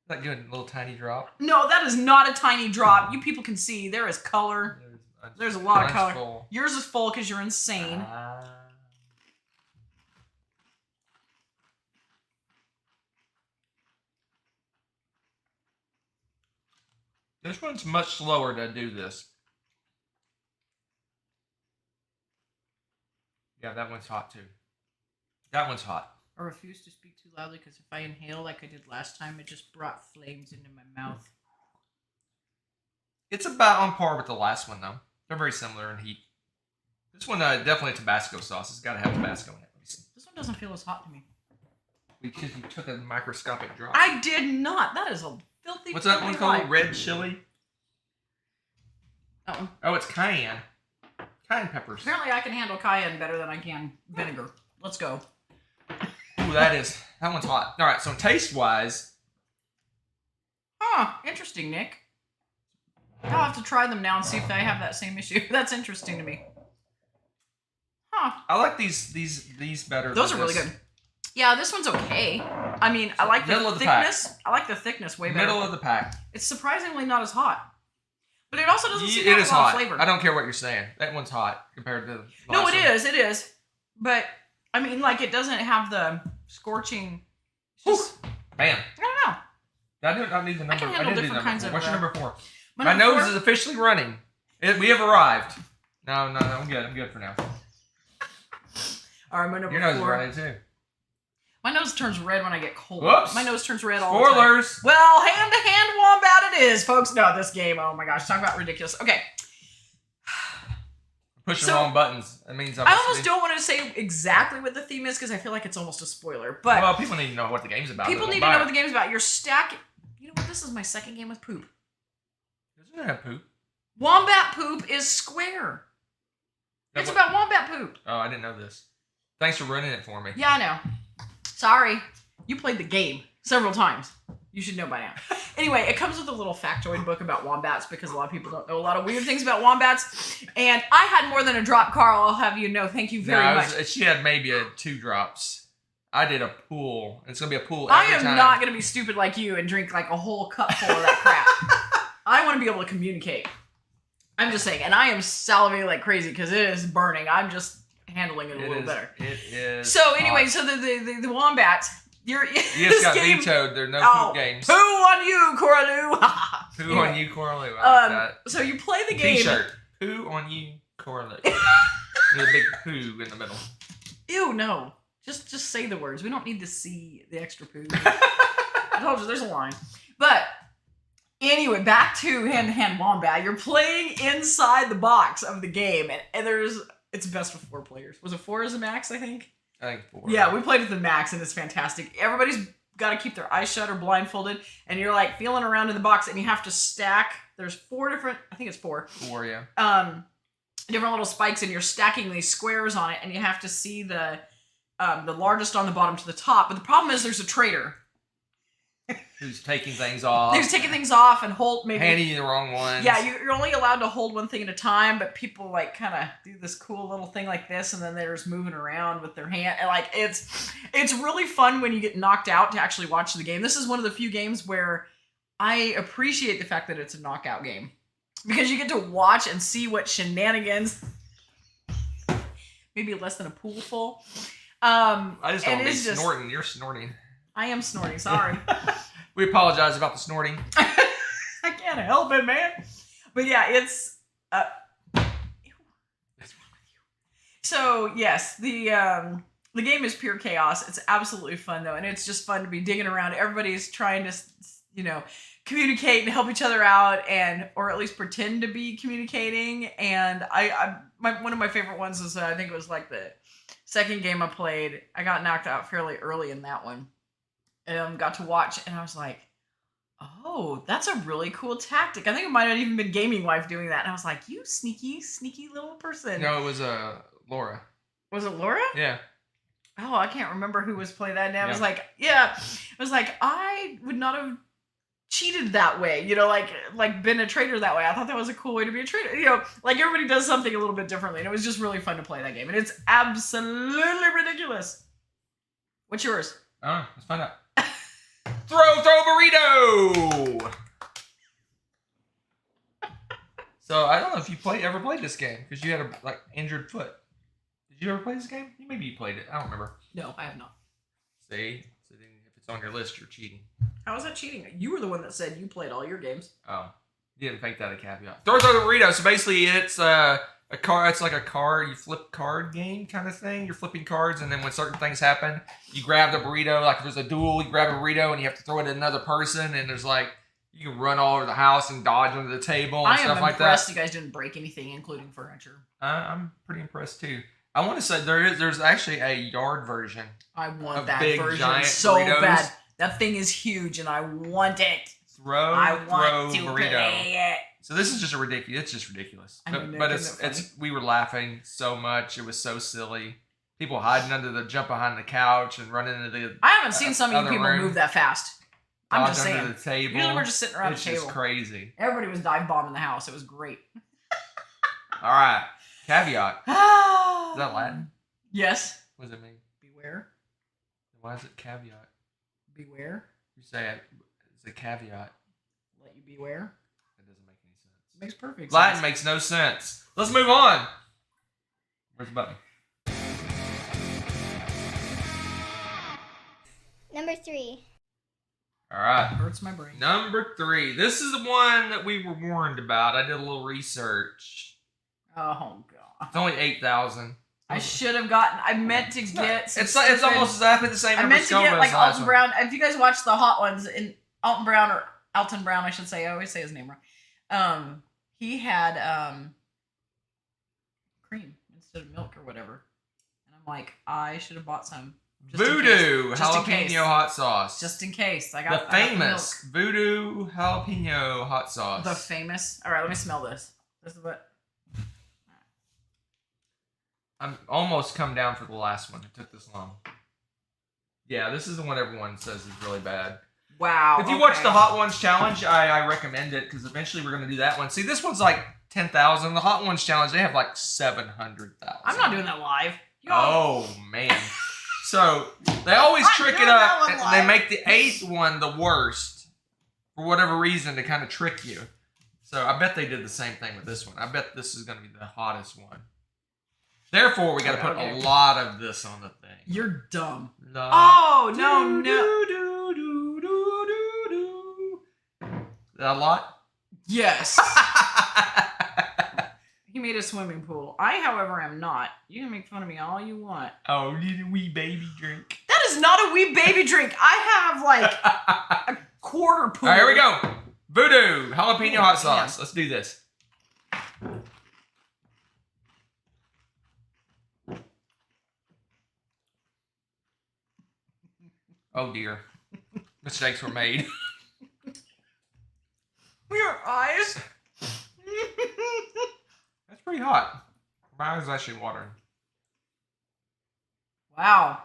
Is that good? A little tiny drop? No, that is not a tiny drop. You people can see there is color. There's a lot of color. Full. Yours is full because you're insane. This one's much slower to do this. Yeah, that one's hot too. That one's hot. I refuse to speak too loudly because if I inhale like I did last time, it just brought flames into my mouth. It's about on par with the last one, though. They're very similar in heat. This one, definitely Tabasco sauce. It's got to have Tabasco in it. This one doesn't feel as hot to me. Because you took a microscopic drop. I did not. That is a filthy. What's that one called? Red chili? That one. Oh, it's cayenne. cayenne peppers. Apparently, I can handle cayenne better than I can vinegar. Let's go. Ooh, that one's hot. All right, so taste-wise. Huh. Interesting, Nick. I'll have to try them now and see if they have that same issue. That's interesting to me. Huh. I like these better. Those are really good. Yeah, this one's okay. I mean, I like the thickness. I like the thickness way better. Middle of the pack. It's surprisingly not as hot. But it also doesn't seem to It have is a lot hot. of flavor. I don't care what you're saying. That one's hot compared to the No, last it one. is. It is. But, I mean, like, it doesn't have the scorching... Just, Bam. I don't know. I don't need the number. I can handle didn't do different kinds of... What's your number 4? My My number nose four- is officially running. We have arrived. No, I'm good. I'm good for now. All right, my number Your nose is 4. running too. My nose turns red when I get cold. Whoops. My nose turns red all the time. Spoilers. Well, hand-to-hand wombat it is, folks. No, this game, oh my gosh, talk about ridiculous. Okay, Pushing So- the wrong buttons. That means I almost don't want to say exactly what the theme is because I feel like it's almost a spoiler. But Well, people need to know what the game's about. people need to know what the game's about. You're stacking... You know what? This is my second game with poop. Doesn't it have poop? Wombat poop is square. It's about wombat poop. Oh, I didn't know this. Thanks for running it for me. Yeah, I know. Sorry. You played the game several times. You should know by now. Anyway, it comes with a little factoid book about wombats because a lot of people don't know a lot of weird things about wombats. And I had more than a drop, Carl. I'll have you know. Thank you very much. She had maybe 2 drops. I did a pool. It's going to be a pool I every am time. not going to be stupid like you and drink like a whole cup full of that crap. I want to be able to communicate. I'm just saying. And I am salivating like crazy because it is burning. I'm just handling it a little better. It is. So anyway, hot. so the wombats, You just got vetoed. There are no poop games. Poo on you, Coralu. Poo on you, Coralu. I like that. So you play the game. T-shirt. Poo on you, Coralu. There's a big poo in the middle. Ew, no. Just say the words. We don't need to see the extra poo. I told you, there's a line. But anyway, back to hand-to-hand wombat. You're playing inside the box of the game, and it's best with 4 players. Was it 4 as a max, I think? I think 4. Yeah, we played with the max, and it's fantastic. Everybody's got to keep their eyes shut or blindfolded, and you're like feeling around in the box, and you have to stack. There's 4 different, I think it's 4. 4, yeah. Different little spikes, and you're stacking these squares on it, and you have to see the largest on the bottom to the top. But the problem is there's a traitor Who's taking things off. who's taking things off and handing you the wrong ones. Yeah, you're only allowed to hold one thing at a time, but people like kind of do this cool little thing like this, and then they're just moving around with their hand. And like it's really fun when you get knocked out to actually watch the game. This is one of the few games where I appreciate the fact that it's a knockout game because you get to watch and see what shenanigans. Maybe less than a pool full. I just don't and be it's just- snorting. You're snorting. I am snorting. Sorry. We apologize about the snorting. I can't help it, man. But yeah, it's. So yes, the game is pure chaos. It's absolutely fun though, and it's just fun to be digging around. Everybody's trying to, communicate and help each other out, or at least pretend to be communicating. And one of my favorite ones is I think it was like the second game I played. I got knocked out fairly early in that one. Got to watch, and I was like, oh, that's a really cool tactic. I think it might have even been Gaming Wife doing that. And I was like, you sneaky, sneaky little person. No, it was Laura. Was it Laura? Yeah. Oh, I can't remember who was playing that. And I was like, I would not have cheated that way, like been a traitor that way. I thought that was a cool way to be a traitor. Like everybody does something a little bit differently. And it was just really fun to play that game. And it's absolutely ridiculous. What's yours? Oh, let's find out. Throw burrito! So, I don't know if you ever played this game, because you had a, injured foot. Did you ever play this game? Maybe you played it. I don't remember. No, I have not. See? So then if it's on your list, you're cheating. How is that cheating? You were the one that said you played all your games. Oh. You didn't make that a caveat. Throw burrito. So, basically, it's a card. It's like a card. You flip card game kind of thing. You're flipping cards, and then when certain things happen, you grab the burrito. Like if there's a duel, you grab a burrito, and you have to throw it at another person. And there's you can run all over the house and dodge under the table and stuff like that. I'm impressed you guys didn't break anything, including furniture. I'm pretty impressed too. I want to say there's actually a yard version. I want of that big, version giant so burritos. bad. That thing is huge, and I want it. Throw I want to burrito. play it. So this is just ridiculous. It's just ridiculous. I mean, But isn't it it's we were laughing so much. It was so silly. People hiding jump behind the couch and running into the. I haven't seen some of you other people room, move that fast. I'm just dodge saying. under the table. Usually we're just sitting around It's the table. just crazy. Everybody was dive bombing the house. It was great. All right. Caveat. Is that Latin? Yes. What does it mean? Beware. Why is it caveat? Beware. You say it's a caveat. Let you beware. That doesn't make any sense. It makes perfect Latin sense. makes no sense. Let's move on. Where's the button? Number 3. All right. Hurts my brain. Number 3. This is the one that we were warned about. I did a little research. Oh god. It's only 8,000. I should have gotten. I meant to get. It's stupid- almost exactly the same I number meant to Scoba get as like the last Alton one. Brown. If you guys watch the hot ones in Alton Brown or Alton Brown, I should say. I always say his name wrong. He had cream instead of milk or whatever, and I'm like, I should have bought some. Just in Voodoo case. Just in case. jalapeno hot sauce. Just in case. I the got famous Voodoo jalapeno hot sauce. the famous. All right, let me smell this. This is what. I'm almost come down for the last one. It took this long. Yeah, this is the one everyone says is really bad. Wow. If you watch the Hot Ones Challenge, I recommend it because eventually we're going to do that one. See, this one's like 10,000. The Hot Ones Challenge, they have like 700,000. I'm not doing that live. You all- Oh, man. So, they always I'm trick doing it that up. one And live. they make the 8th one the worst for whatever reason to kind of trick you. So, I bet they did the same thing with this one. I bet this is going to be the hottest one. Therefore, we got to put a lot of this on the thing. You're dumb. No. Oh no no. Is that a lot? Yes. He made a swimming pool. I, however, am not. You can make fun of me all you want. Oh, need a wee baby drink. That is not a wee baby drink. I have like a quarter pool. All right, here we go. Voodoo jalapeno Oh, hot sauce. Let's do this. Oh dear, mistakes were made. Your eyes. That's pretty hot. My eyes are actually watering. Wow.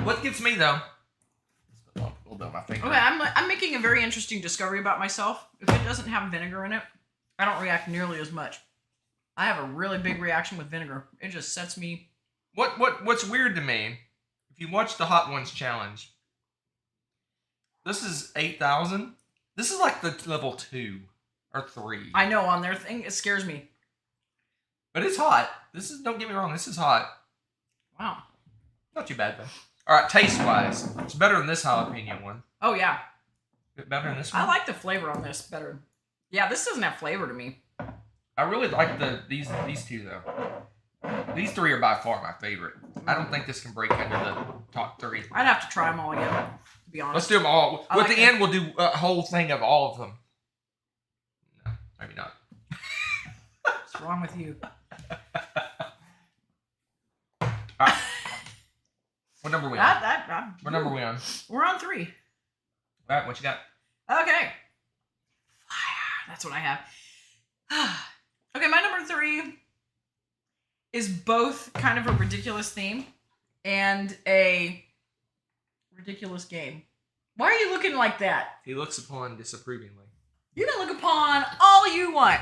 What gets me though? A little bit on my finger. Okay, I'm making a very interesting discovery about myself. If it doesn't have vinegar in it, I don't react nearly as much. I have a really big reaction with vinegar. It just sets me. What's weird to me? If you watch the Hot Ones Challenge, this is 8,000. This is like the level 2 or 3. I know on their thing, it scares me. But it's hot. This is, don't get me wrong, this is hot. Wow. Not too bad though. Alright, taste wise. It's better than this jalapeno one. Oh yeah. Bit better than this one. I like the flavor on this better. Yeah, this doesn't have flavor to me. I really like these two though. These 3 are by far my favorite. I don't think this can break into the top 3. I'd have to try them all again, to be honest. Let's do them all. I At like the it. end, we'll do a whole thing of all of them. No, maybe not. What's wrong with you? Alright. What number are we on? What number are we on? We're on 3. Alright, what you got? Okay. Fire. That's what I have. Okay, my number 3 is both kind of a ridiculous theme and a ridiculous game. Why are you looking like that? He looks upon disapprovingly. You can look upon all you want.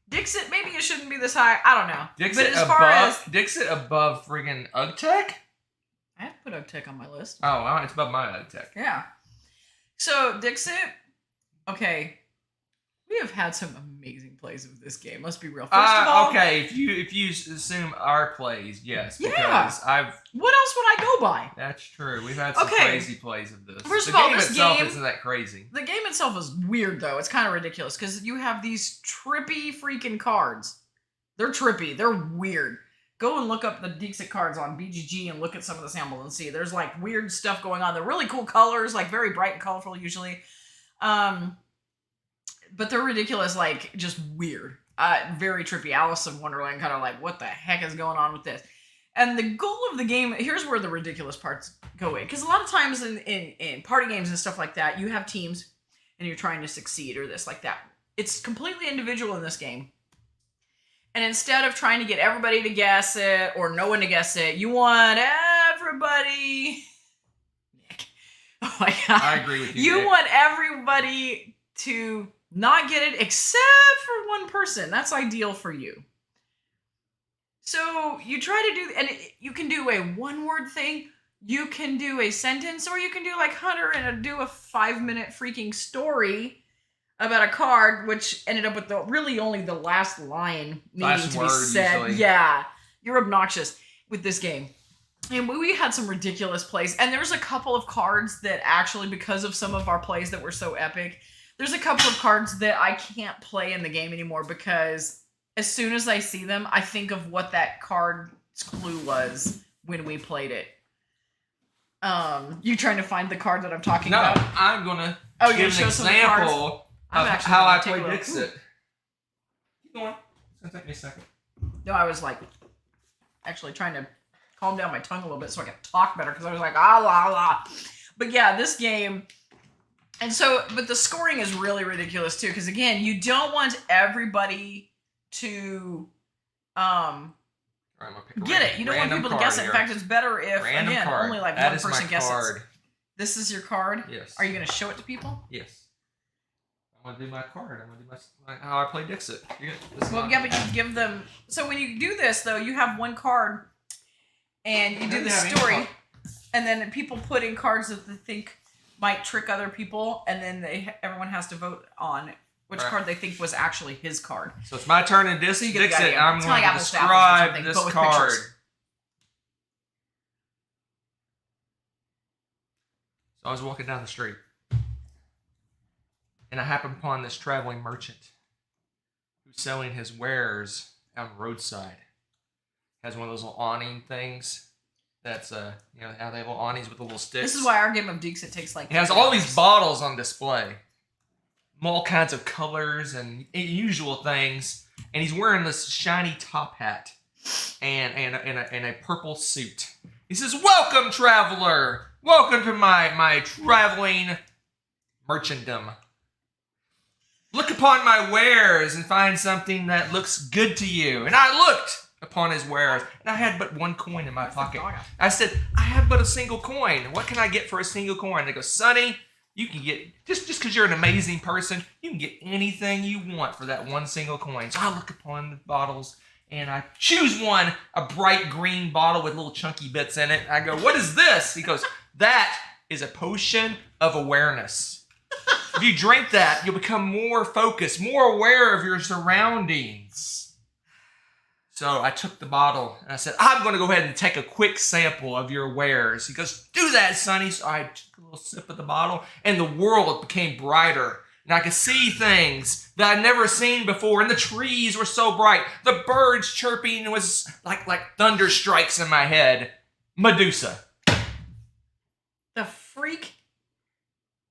Dixit, maybe it shouldn't be this high. I don't know. Dixit but as far as Dixit above friggin' UgTech? I have to put UgTech on my list. Oh, well, it's above my UgTech. Yeah. So Dixit, okay. We have had some amazing plays with this game. Let's be real. First of all, okay, if you assume our plays, yes, Yeah. because what else would I go by? that's true. We've had some Okay. crazy plays of this. First the of all, game this itself game- isn't that crazy. The game itself is weird, though. It's kind of ridiculous because you have these trippy freaking cards. They're trippy. They're weird. Go and look up the Dixit cards on BGG and look at some of the samples and see. There's like weird stuff going on. They're really cool colors, like very bright and colorful usually. But they're ridiculous, like just weird. Very trippy. Alice in Wonderland, kind of like, what the heck is going on with this? And the goal of the game, here's where the ridiculous parts go in. Because a lot of times in party games and stuff like that, you have teams and you're trying to succeed or this, like that. it's completely individual in this game. And instead of trying to get everybody to guess it or no one to guess it, you want everybody. Nick. Oh my God. I agree with you. You Nick. want everybody to not get it except for one person. That's ideal for you. So you try to do, and you can do a one-word thing. You can do a sentence, or you can do like Hunter and do a 5-minute freaking story about a card, which ended up with really only the last line needing to be said. Usually. Yeah, you're obnoxious with this game. And we had some ridiculous plays. And there's a couple of cards that actually, because of some of our plays that were so epic, there's a couple of cards that I can't play in the game anymore because as soon as I see them, I think of what that card's clue was when we played it. You trying to find the card that I'm talking about? No, I'm gonna give an show some of the cards? example I'm of actually how gonna I take play a look. Dixit. Keep going. It's gonna take me a second. No, I was like actually trying to calm down my tongue a little bit so I could talk better because I was like, ah, la, la. But yeah, this game. And so, but the scoring is really ridiculous too because again, you don't want everybody to get it. You don't want people to guess it. In fact, it's better if, random again, card. only like That one is person my guesses. card. This is your card? Yes. Are you going to show it to people? Yes. I'm gonna do my card. I'm gonna do my how I play Dixit. Well, yeah, but you give them. So when you do this, though, you have one card, and you do the story, and then people put in cards that they think might trick other people, and then everyone has to vote on which card they think was actually his card. So it's my turn in Dixit. You get the idea. I'm It's going like to apples to apples or describe something, this but with card. pictures. So I was walking down the street, and I happened upon this traveling merchant who's selling his wares out on the roadside. Has one of those little awning things. That's you know how they have little awnings with the little sticks. This is why our game of Dixit takes like. He has all these bottles on display, all kinds of colors and unusual things, and he's wearing this shiny top hat and a purple suit. He says, "Welcome, traveler. Welcome to my traveling merchandom. Look upon my wares and find something that looks good to you." And I looked upon his wares, and I had but one coin in my pocket. I said, "I have but a single coin. What can I get for a single coin?" They go, "Sonny, you can get, just because you're an amazing person, you can get anything you want for that one single coin." So I look upon the bottles, and I choose one, a bright green bottle with little chunky bits in it. I go, "What is this?" He goes, "That is a potion of awareness. If you drink that, you'll become more focused, more aware of your surroundings." So I took the bottle and I said, "I'm going to go ahead and take a quick sample of your wares." He goes, "Do that, Sonny." So I took a little sip of the bottle, and the world became brighter. And I could see things that I'd never seen before. And the trees were so bright. The birds chirping was like thunder strikes in my head. Medusa. The freak.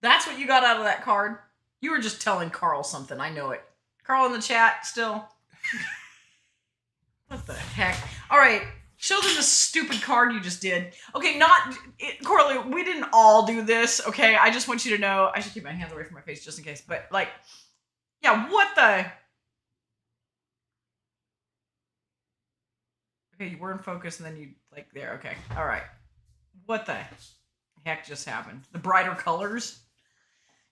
That's what you got out of that card? You were just telling Carl something. I know it. Carl in the chat still. What the heck? All right. Show them the stupid card you just did. Okay, Corley, we didn't all do this, okay? I just want you to know. I should keep my hands away from my face just in case. But, like, yeah, what the? Okay, you were in focus and then you, like, there. Okay, all right. What the heck just happened? The brighter colors?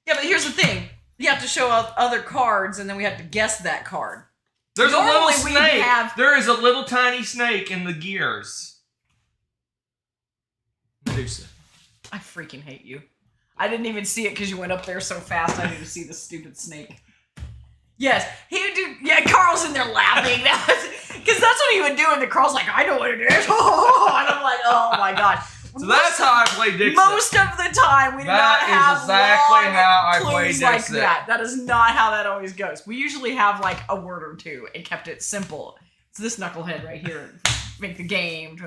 Yeah, but here's the thing. You have to show other cards, and then we have to guess that card. There's a little Normally we snake. have- There is a little tiny snake in the gears. Medusa. I freaking hate you. I didn't even see it because you went up there so fast. I didn't even see the stupid snake. Yes, he would do. Yeah, Carl's in there laughing because that's what he would do. And the Carl's like, "I know what it is," and I'm like, "Oh my gosh." So that's how I play Dixit. Most of the time, we do not have That is exactly long how I play clues like Dixit. that. That is not how that always goes. We usually have like a word or two and kept it simple. It's this knucklehead right here. Make the game.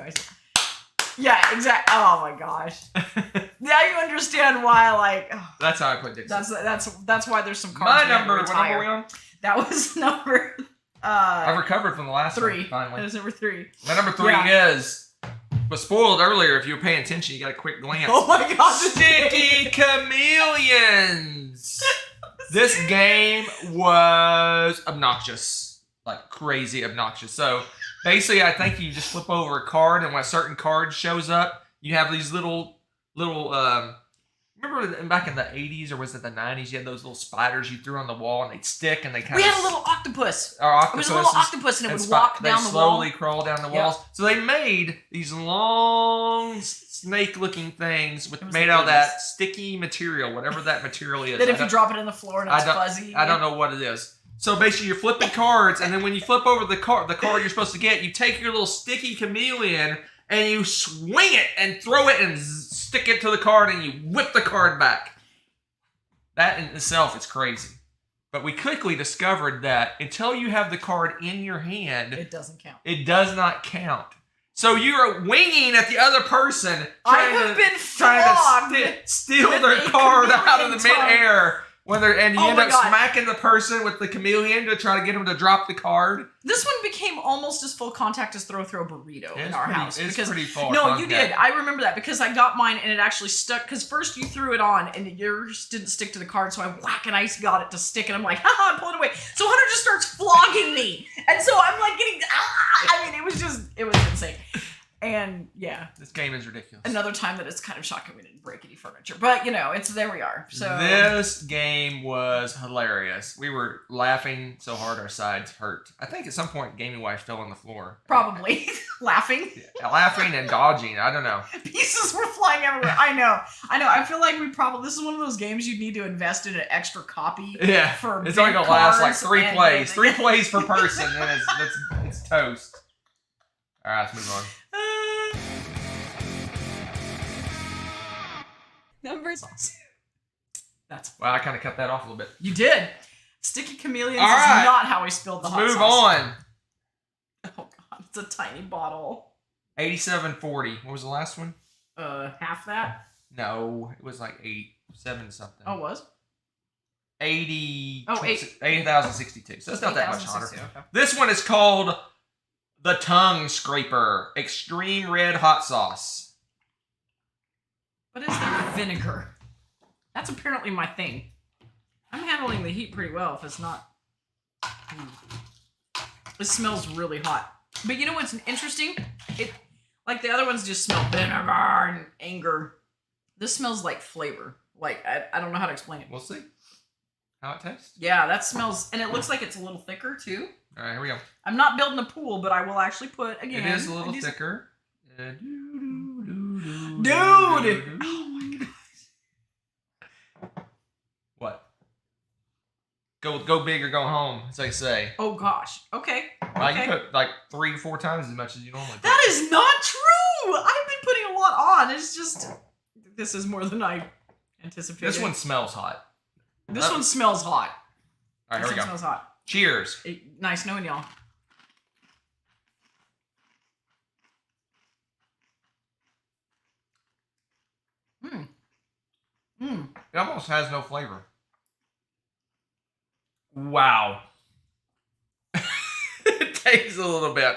Yeah, exactly. Oh my gosh. Now you understand why, like. Oh, That's how I play Dixit. That's why there's some cards. My we had to number. What retire. number are we on? That was number. I've recovered from the last 3. one. Finally. That was number 3. My number 3 was spoiled earlier. If you were paying attention, you got a quick glance. Oh my god, Sticky chameleons. This game was obnoxious, like crazy obnoxious. So basically, I think you just flip over a card, and when a certain card shows up, you have these little. Remember back in the 80s or was it the 90s? You had those little spiders you threw on the wall and they'd stick and they kind of. We had a little octopus. It was a little octopus and it would walk down the wall. They slowly crawl down the walls. So they made these long snake-looking things made out of that sticky material, whatever that material is. That if you drop it in the floor and it's fuzzy. I don't know what it is. So basically, you're flipping cards, and then when you flip over the card you're supposed to get, you take your little sticky chameleon and you swing it and throw it and stick it to the card, and you whip the card back. That in itself is crazy. But we quickly discovered that until you have the card in your hand, it doesn't count. It does not count. So you're winging at the other person, trying to steal their card out of the midair. And you end up smacking the person with the chameleon to try to get them to drop the card. This one became almost as full contact as throw a burrito in our house. It's pretty full. No, you did. I remember that because I got mine and it actually stuck. Because first you threw it on and yours didn't stick to the card, so I whack and I got it to stick, and I'm like, haha, I'm pulling away. So Hunter just starts flogging me, and so I'm like getting. I mean, it was insane. And yeah, this game is ridiculous. Another time that it's kind of shocking we didn't break any furniture, but there we are. So this game was hilarious. We were laughing so hard our sides hurt. I think at some point Gaming Wife fell on the floor. Probably laughing. Yeah, laughing and dodging. I don't know. Pieces were flying everywhere. I know. I feel like this is one of those games you need to invest in an extra copy. Yeah, for it's only gonna last like 3 plays. 3 plays per person, and it's toast. All right, let's move on. Number That's well, I kind of cut that off a little bit. You did. Sticky chameleons All right. is not how we spilled the hot Move sauce. on. Oh god, it's a tiny bottle. 87.40. What was the last one? Half that? No, it was like 7 something. Oh, it was? 80,062. So it's not that much hotter. Okay. This one is called the Tongue Scraper Extreme Red Hot Sauce. What is that? Vinegar. That's apparently my thing. I'm handling the heat pretty well if it's not. It smells really hot. But you know what's interesting? Like the other ones just smell vinegar and anger. This smells like flavor. Like, I don't know how to explain it. We'll see how it tastes. Yeah, that smells, and it looks like it's a little thicker too. All right, here we go. I'm not building a pool, but I will actually put, again. It is a little thicker. Dude! Oh my gosh. What? Go big or go home, as they say. Oh gosh. Okay. You put like 3 or 4 times as much as you normally put. That is not true! I've been putting a lot on. It's just, this is more than I anticipated. This one smells hot. This one smells hot. All right, here we go. Smells hot. Cheers. Nice knowing y'all. It almost has no flavor. Wow. It takes a little bit.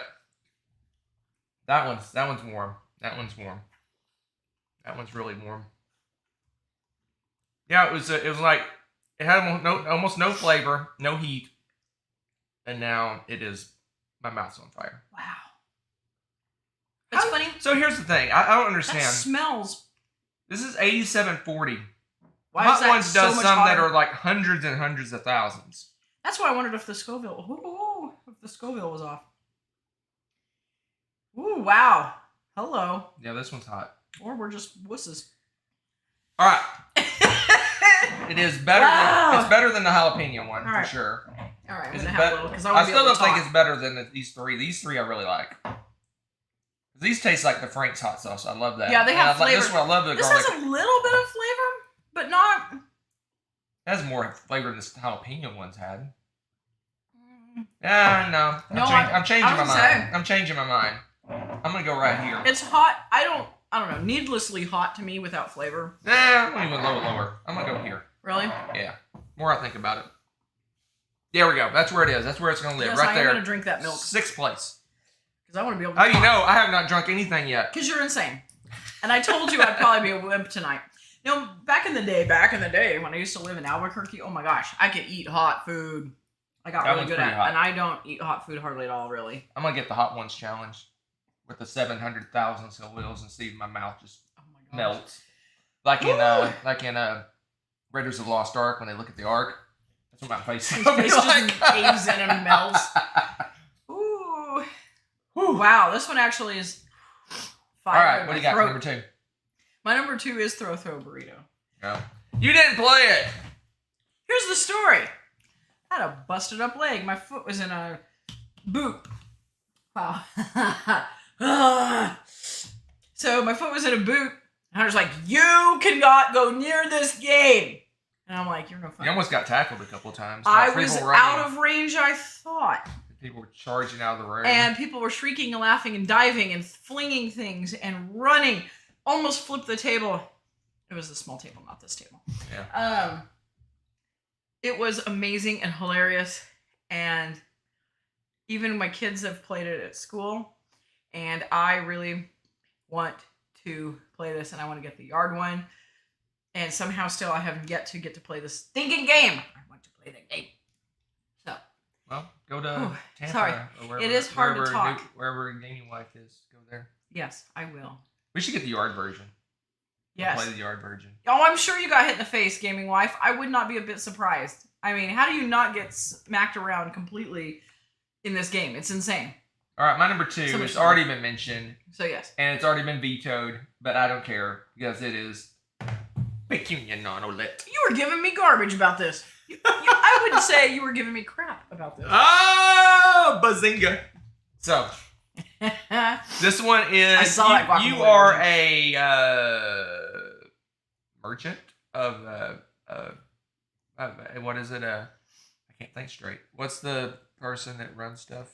That one's warm. That one's warm. That one's really warm. Yeah, it was like it had almost no flavor, no heat, and now it is. My mouth's on fire. Wow. That's funny. So here's the thing. I don't understand. That smells. This is 87.40. Why is that Ones so does much some hotter? that are like hundreds and hundreds of thousands. That's why I wondered if the Scoville was off. Ooh, wow. Hello. Yeah, this one's hot. Or we're just wusses. All right. It is better. Wow. It's better than the jalapeno one for sure. All right, I'm Is gonna it have a little because I still don't think it's better than these 3. These 3 I really like. These taste like the Frank's hot sauce. I love that. Yeah, they have flavor. This one, I love the This garlic. has a little bit of flavor, but not. It has more flavor than the jalapeno ones had. Yeah, no. I'm changing my mind. I'm changing my mind. I'm gonna go right here. It's hot. I don't know. Needlessly hot to me without flavor. I'm gonna even lower. I'm gonna go here. Really? Yeah. More I think about it. There we go. That's where it is. That's where it's gonna live. Yes, right there. I'm gonna drink that milk 6th place. because I want to be able to. How do you know? I have not drunk anything yet. Because you're insane. And I told you I'd probably be a wimp tonight. Back in the day, when I used to live in Albuquerque, oh my gosh, I could eat hot food. I got That really one's good pretty at it. hot. And I don't eat hot food hardly at all, really. I'm gonna get the Hot Ones challenge with the 700,000 wheels and see if my mouth just Oh my gosh. melts. Like in Raiders of the Lost Ark when they look at the Ark. That's what my face His will be face just like. caves in and melts. Ooh. Whew. Wow, this one actually is fire. All right, in what do my you got for throat. number 2? My number 2 is Throw Burrito. No. You didn't play it. Here's the story. I had a busted up leg. My foot was in a boot. Wow. So my foot was in a boot. And I was like, you cannot go near this game. And I'm like, you're no fun. You almost got tackled a couple times. I By was people running. out of range, I thought. People were charging out of the room. And people were shrieking and laughing and diving and flinging things and running. Almost flipped the table. It was the small table, not this table. Yeah. It was amazing and hilarious. And even my kids have played it at school. And I really want to play this, and I want to get the yard one. And somehow still I have yet to get to play this stinking game. I want to play the game. So. Well, go to Tampa. Sorry. Or wherever, It is hard to talk. Wherever Gaming Wife is, go there. Yes, I will. We should get the yard version. Yes. Play the yard version. Oh, I'm sure you got hit in the face, Gaming Wife. I would not be a bit surprised. I mean, how do you not get smacked around completely in this game? It's insane. All right, my number 2 So much has fun. already been mentioned, So, yes. and it's already been vetoed, but I don't care because it is Pecunia non-olet. You were giving me garbage about this. I would say you were giving me crap about this. Oh, bazinga! So this one is I saw that guacamole you are version. a merchant of what is it? I can't think straight. What's the person that runs stuff?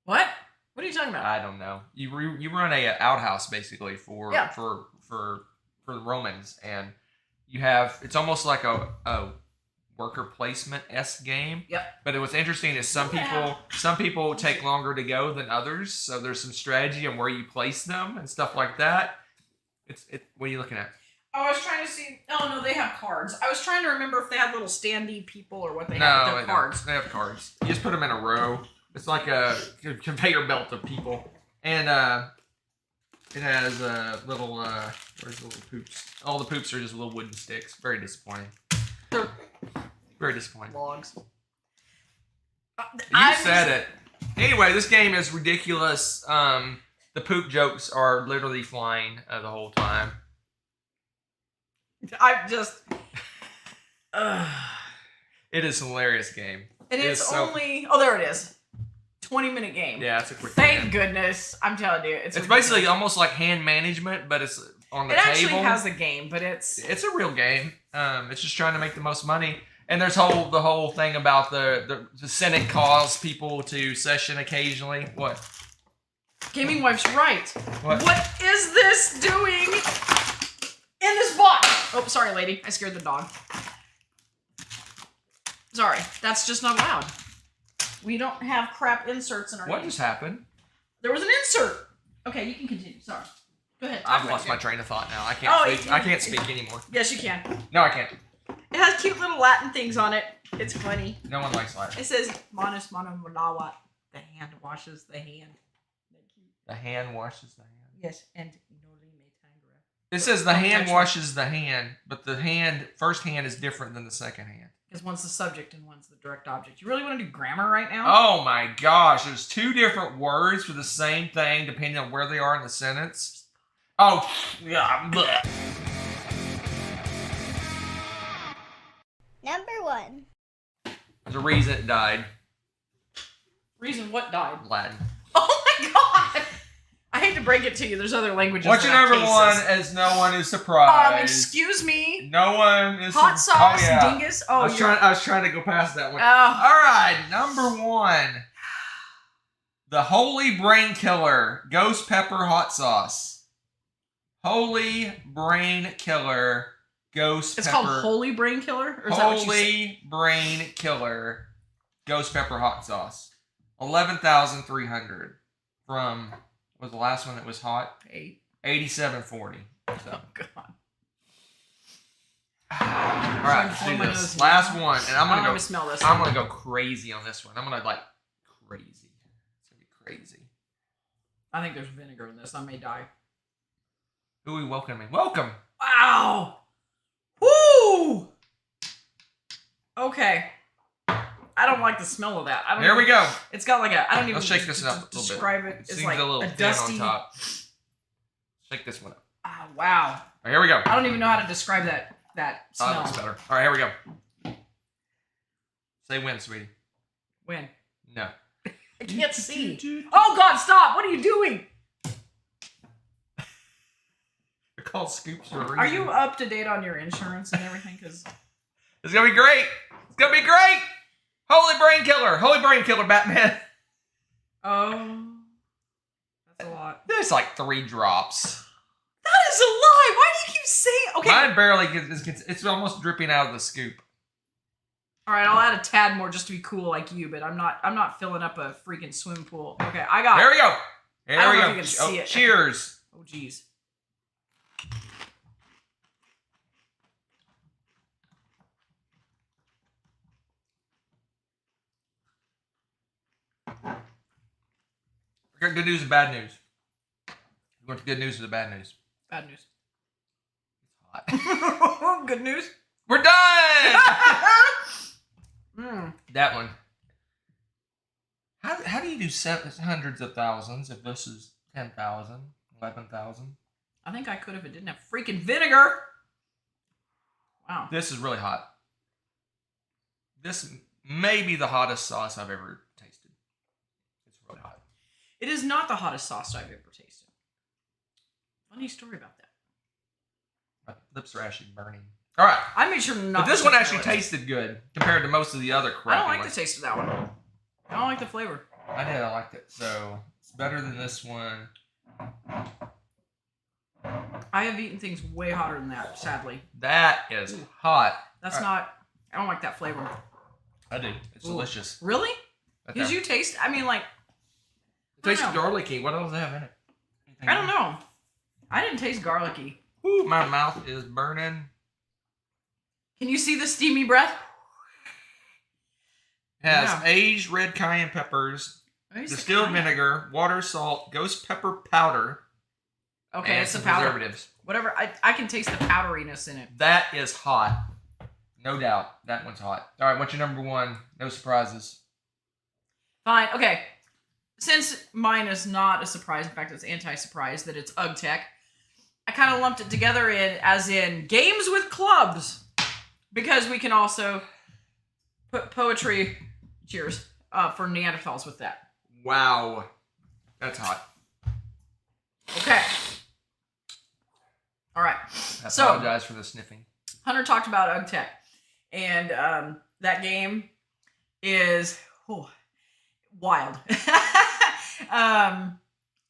What? What are you talking about? I don't know. You run a outhouse basically for Yeah. for the Romans, and you have it's almost like a worker placement game. Yep. But what's interesting is some people take longer to go than others, so there's some strategy on where you place them and stuff like that. What are you looking at? I was trying to see. Oh, no, they have cards. I was trying to remember if they had little standee people or what they have. No, They're cards. they have cards. You just put them in a row. It's like a conveyor belt of people, and it has little where's the little poops? All the poops are just little wooden sticks. Very disappointing. They're Very disappointing. logs. You said it. Anyway, this game is ridiculous. The poop jokes are literally flying the whole time. I just. It is a hilarious game. And It it's is so- only. Oh, there it is. 20-minute game. Yeah, it's a quick Thank game. goodness. I'm telling you. It's Basically almost like hand management, but it's on the It table. actually has a game, but it's. It's a real game. It's just trying to make the most money. And there's the whole thing about the Senate calls people to session occasionally. What? Gaming Wife's right. What? What is this doing in this box? Oh, sorry, lady. I scared the dog. Sorry. That's just not allowed. We don't have crap inserts in our What game. just happened? There was an insert. Okay, you can continue. Sorry. Go ahead. I've talk lost my about it. train of thought now. I can't Oh, speak. I can't speak anymore. Yes, you can. No, I can't. It has cute little Latin things on it. It's funny. No one likes Latin. It says manus manum malawa. The hand washes the hand. The hand washes the hand. Yes, and noli me tangere. It says the Don't hand touch me. washes the hand, but the first hand is different than the second hand. Because one's the subject and one's the direct object. You really want to do grammar right now? Oh my gosh, there's 2 different words for the same thing depending on where they are in the sentence. Oh, yeah. Bleh. Number 1. There's a reason it died. Reason what died? Latin. Oh my god! I hate to break it to you. There's other languages. What's that your have number cases. 1 as no one is surprised? Excuse me. No one is Hot sauce, Oh, yeah. dingus. I Oh, was trying to go past that one. Oh. All right, number 1. The Holy Brain Killer Ghost Pepper Hot Sauce. Holy Brain Killer Ghost It's Pepper. called Holy Brain Killer? Or is that what you said? Holy Brain Killer Ghost Pepper Hot Sauce. 11,300 from, what was the last one that was hot? 8. 87.40. choked up. Oh, God. All right, let's do blow my this. nose Last now. one, and I'm I gonna don't go. even smell this. I'm gonna go crazy on this one. I'm gonna like crazy. It's gonna be crazy. I think there's vinegar in this. I may die. Who are we welcoming? Welcome. Wow. Woo. Okay. I don't like the smell of that. I don't There we go. It's got like a. I don't even. Let's shake this up a little bit. Describe it. It It's seems like a little a thin dusty. on top. Shake this one up. Ah, wow. All right, here we go. I don't even know how to describe that That smell. looks better. All right, here we go. Say when, sweetie. When? No. I can't see. Oh God! Stop! What are you doing? They're called scoops for a reason. Are you up to date on your insurance and everything? Because It's gonna be great. It's gonna be great. Holy brain killer. Holy brain killer, Batman. oh, that's a lot. There's like 3 drops. That is a lie. Why do you keep saying? Okay. Mine barely gets. It's almost dripping out of the scoop. All right, I'll add a tad more just to be cool like you, but I'm not filling up a freaking swim pool. Okay, I got. There we go. There I don't we know go. if you can see it. Cheers. Oh jeez. We got good news and bad news. You want the good news or the bad news? Bad news. It's hot. Good news. We're done. Mm. That one. How do you do hundreds of thousands if this is 10,000, 11,000? I think I could if it didn't have freaking vinegar. Wow. This is really hot. This may be the hottest sauce I've ever tasted. It's really hot. It is not the hottest sauce I've ever tasted. Funny story about that. My lips are actually burning. All right. I made sure not. But this to one touch actually my lips. tasted good compared to most of the other crap. I don't like the taste of that one. I don't like the flavor. I did. I liked it. So it's better than this one. I have eaten things way hotter than that, sadly. That is hot. That's All right. not. I don't like that flavor. I do. It's Ooh. delicious. Really? Okay. Did you taste? I mean, like. It tastes I don't know. garlicky. What else does it have in it? I don't know. I didn't taste garlicky. Ooh, my mouth is burning. Can you see the steamy breath? It has Yeah. aged red cayenne peppers, Where's the distilled cayenne? vinegar, water, salt, ghost pepper powder, Okay, and it's the some powder. preservatives. Whatever. I can taste the powderiness in it. That is hot. No doubt. That one's hot. All right, what's your number one? No surprises. Fine. Okay. Since mine is not a surprise, in fact, it's anti-surprise that it's UGTech, I kind of lumped it together as in games with clubs, because we can also put poetry. Cheers for Neanderthals with that. Wow. That's hot. Okay. All right. I So- apologize for the sniffing. Hunter talked about UGTech, and that game is wild.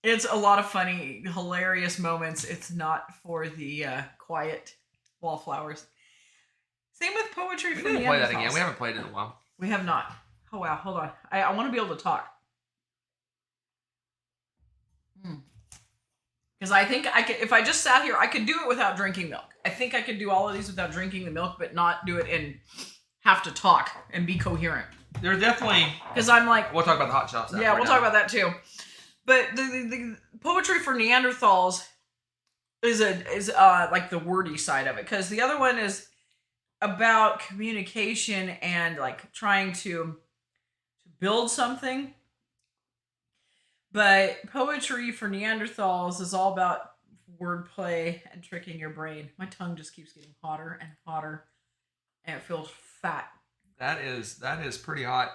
It's a lot of funny, hilarious moments. It's not for the quiet wallflowers. Same with poetry We for didn't play that Neanderthals. again. We haven't played it in a while. We have not. Oh wow, hold on. I want to be able to talk. Because I think I could, if I just sat here, I could do it without drinking milk. I think I could do all of these without drinking the milk, but not do it and have to talk and be coherent. There's definitely. Because I'm like, We'll talk about the hot shots. yeah, we'll talk about that too. But the poetry for Neanderthals is like the wordy side of it, because the other one is about communication and like trying to build something. But poetry for Neanderthals is all about wordplay and tricking your brain. My tongue just keeps getting hotter and hotter, and it feels fat. That is pretty hot.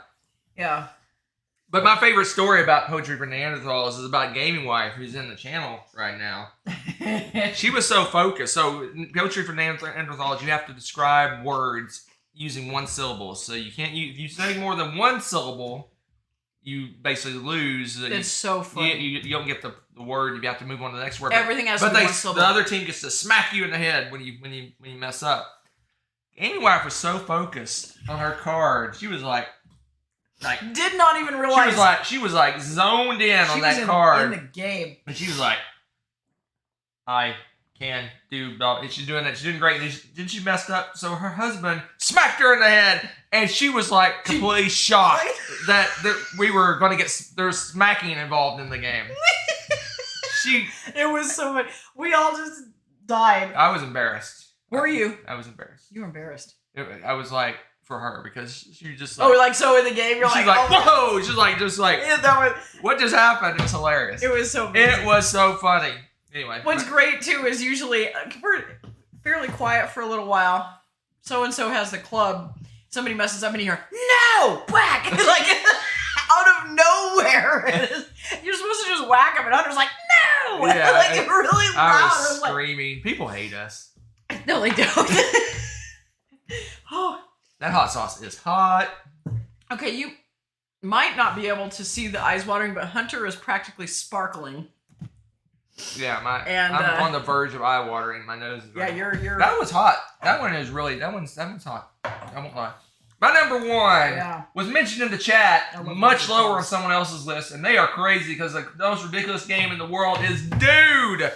Yeah. But my favorite story about poetry for Neanderthals is about Gaming Wife, who's in the channel right now. She was so focused. So poetry for Neanderthals, you have to describe words using one syllable. So you can't. If you say more than one syllable, you basically lose. It's so funny. You don't get the word. You have to move on to the next word. Everything has but one syllable. the other team gets to smack you in the head when you mess up. Gaming Wife was so focused on her card. She was like did not even realize she was like zoned in on she that was card. in the game. And she was like, I can do. She's doing that. She's doing great. Then she messed up. So her husband smacked her in the head, and she was like completely shocked that we were going to get there's smacking involved in the game. It was so much. We all just died. I was embarrassed. Were you? I was embarrassed. You were embarrassed. I was like for her because she just so in the game you're she's like whoa. She's like yeah, what just happened? It was hilarious. It was so amazing. It was so funny. Anyway, what's great too is usually we're fairly quiet for a little while. So and so has the club. Somebody messes up and you hear no whack like out of nowhere. You're supposed to just whack him, and Hunter's like no, yeah, like really loud. I was screaming. People hate us. No, they don't. Oh, that hot sauce is hot. Okay, you might not be able to see the eyes watering, but Hunter is practically sparkling. Yeah, I'm on the verge of eye watering. My nose is yeah, you're that was hot. That one's hot. I won't lie. My number one was mentioned in the chat, much lower on someone else's list, and they are crazy because the most ridiculous game in the world is Dude.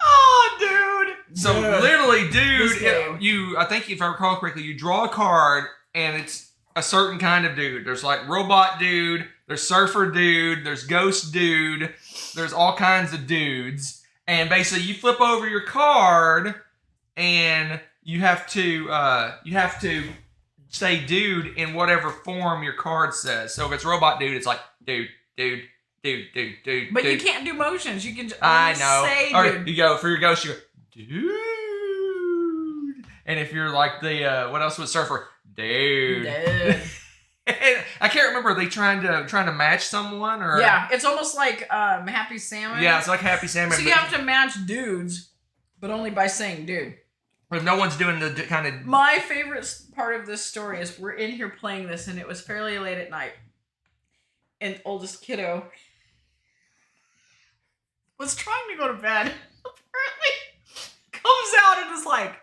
Oh, dude. So literally, Dude, I think if I recall correctly, you draw a card and it's a certain kind of dude. There's like robot dude, there's surfer dude, there's ghost dude, there's all kinds of dudes. And basically you flip over your card and you have to say dude in whatever form your card says. So if it's robot dude, it's like dude. But you can't do motions. You can just say or dude. You go for your ghost, you go dude. And if you're like the what else was surfer? Dude. I can't remember. Are they trying to match someone or? Yeah, it's almost like Happy Salmon. Yeah, it's like Happy Salmon. So you have to match dudes, but only by saying dude. If no one's doing the kind of. My favorite part of this story is we're in here playing this, and it was fairly late at night, and oldest kiddo was trying to go to bed. Apparently, comes out and is like,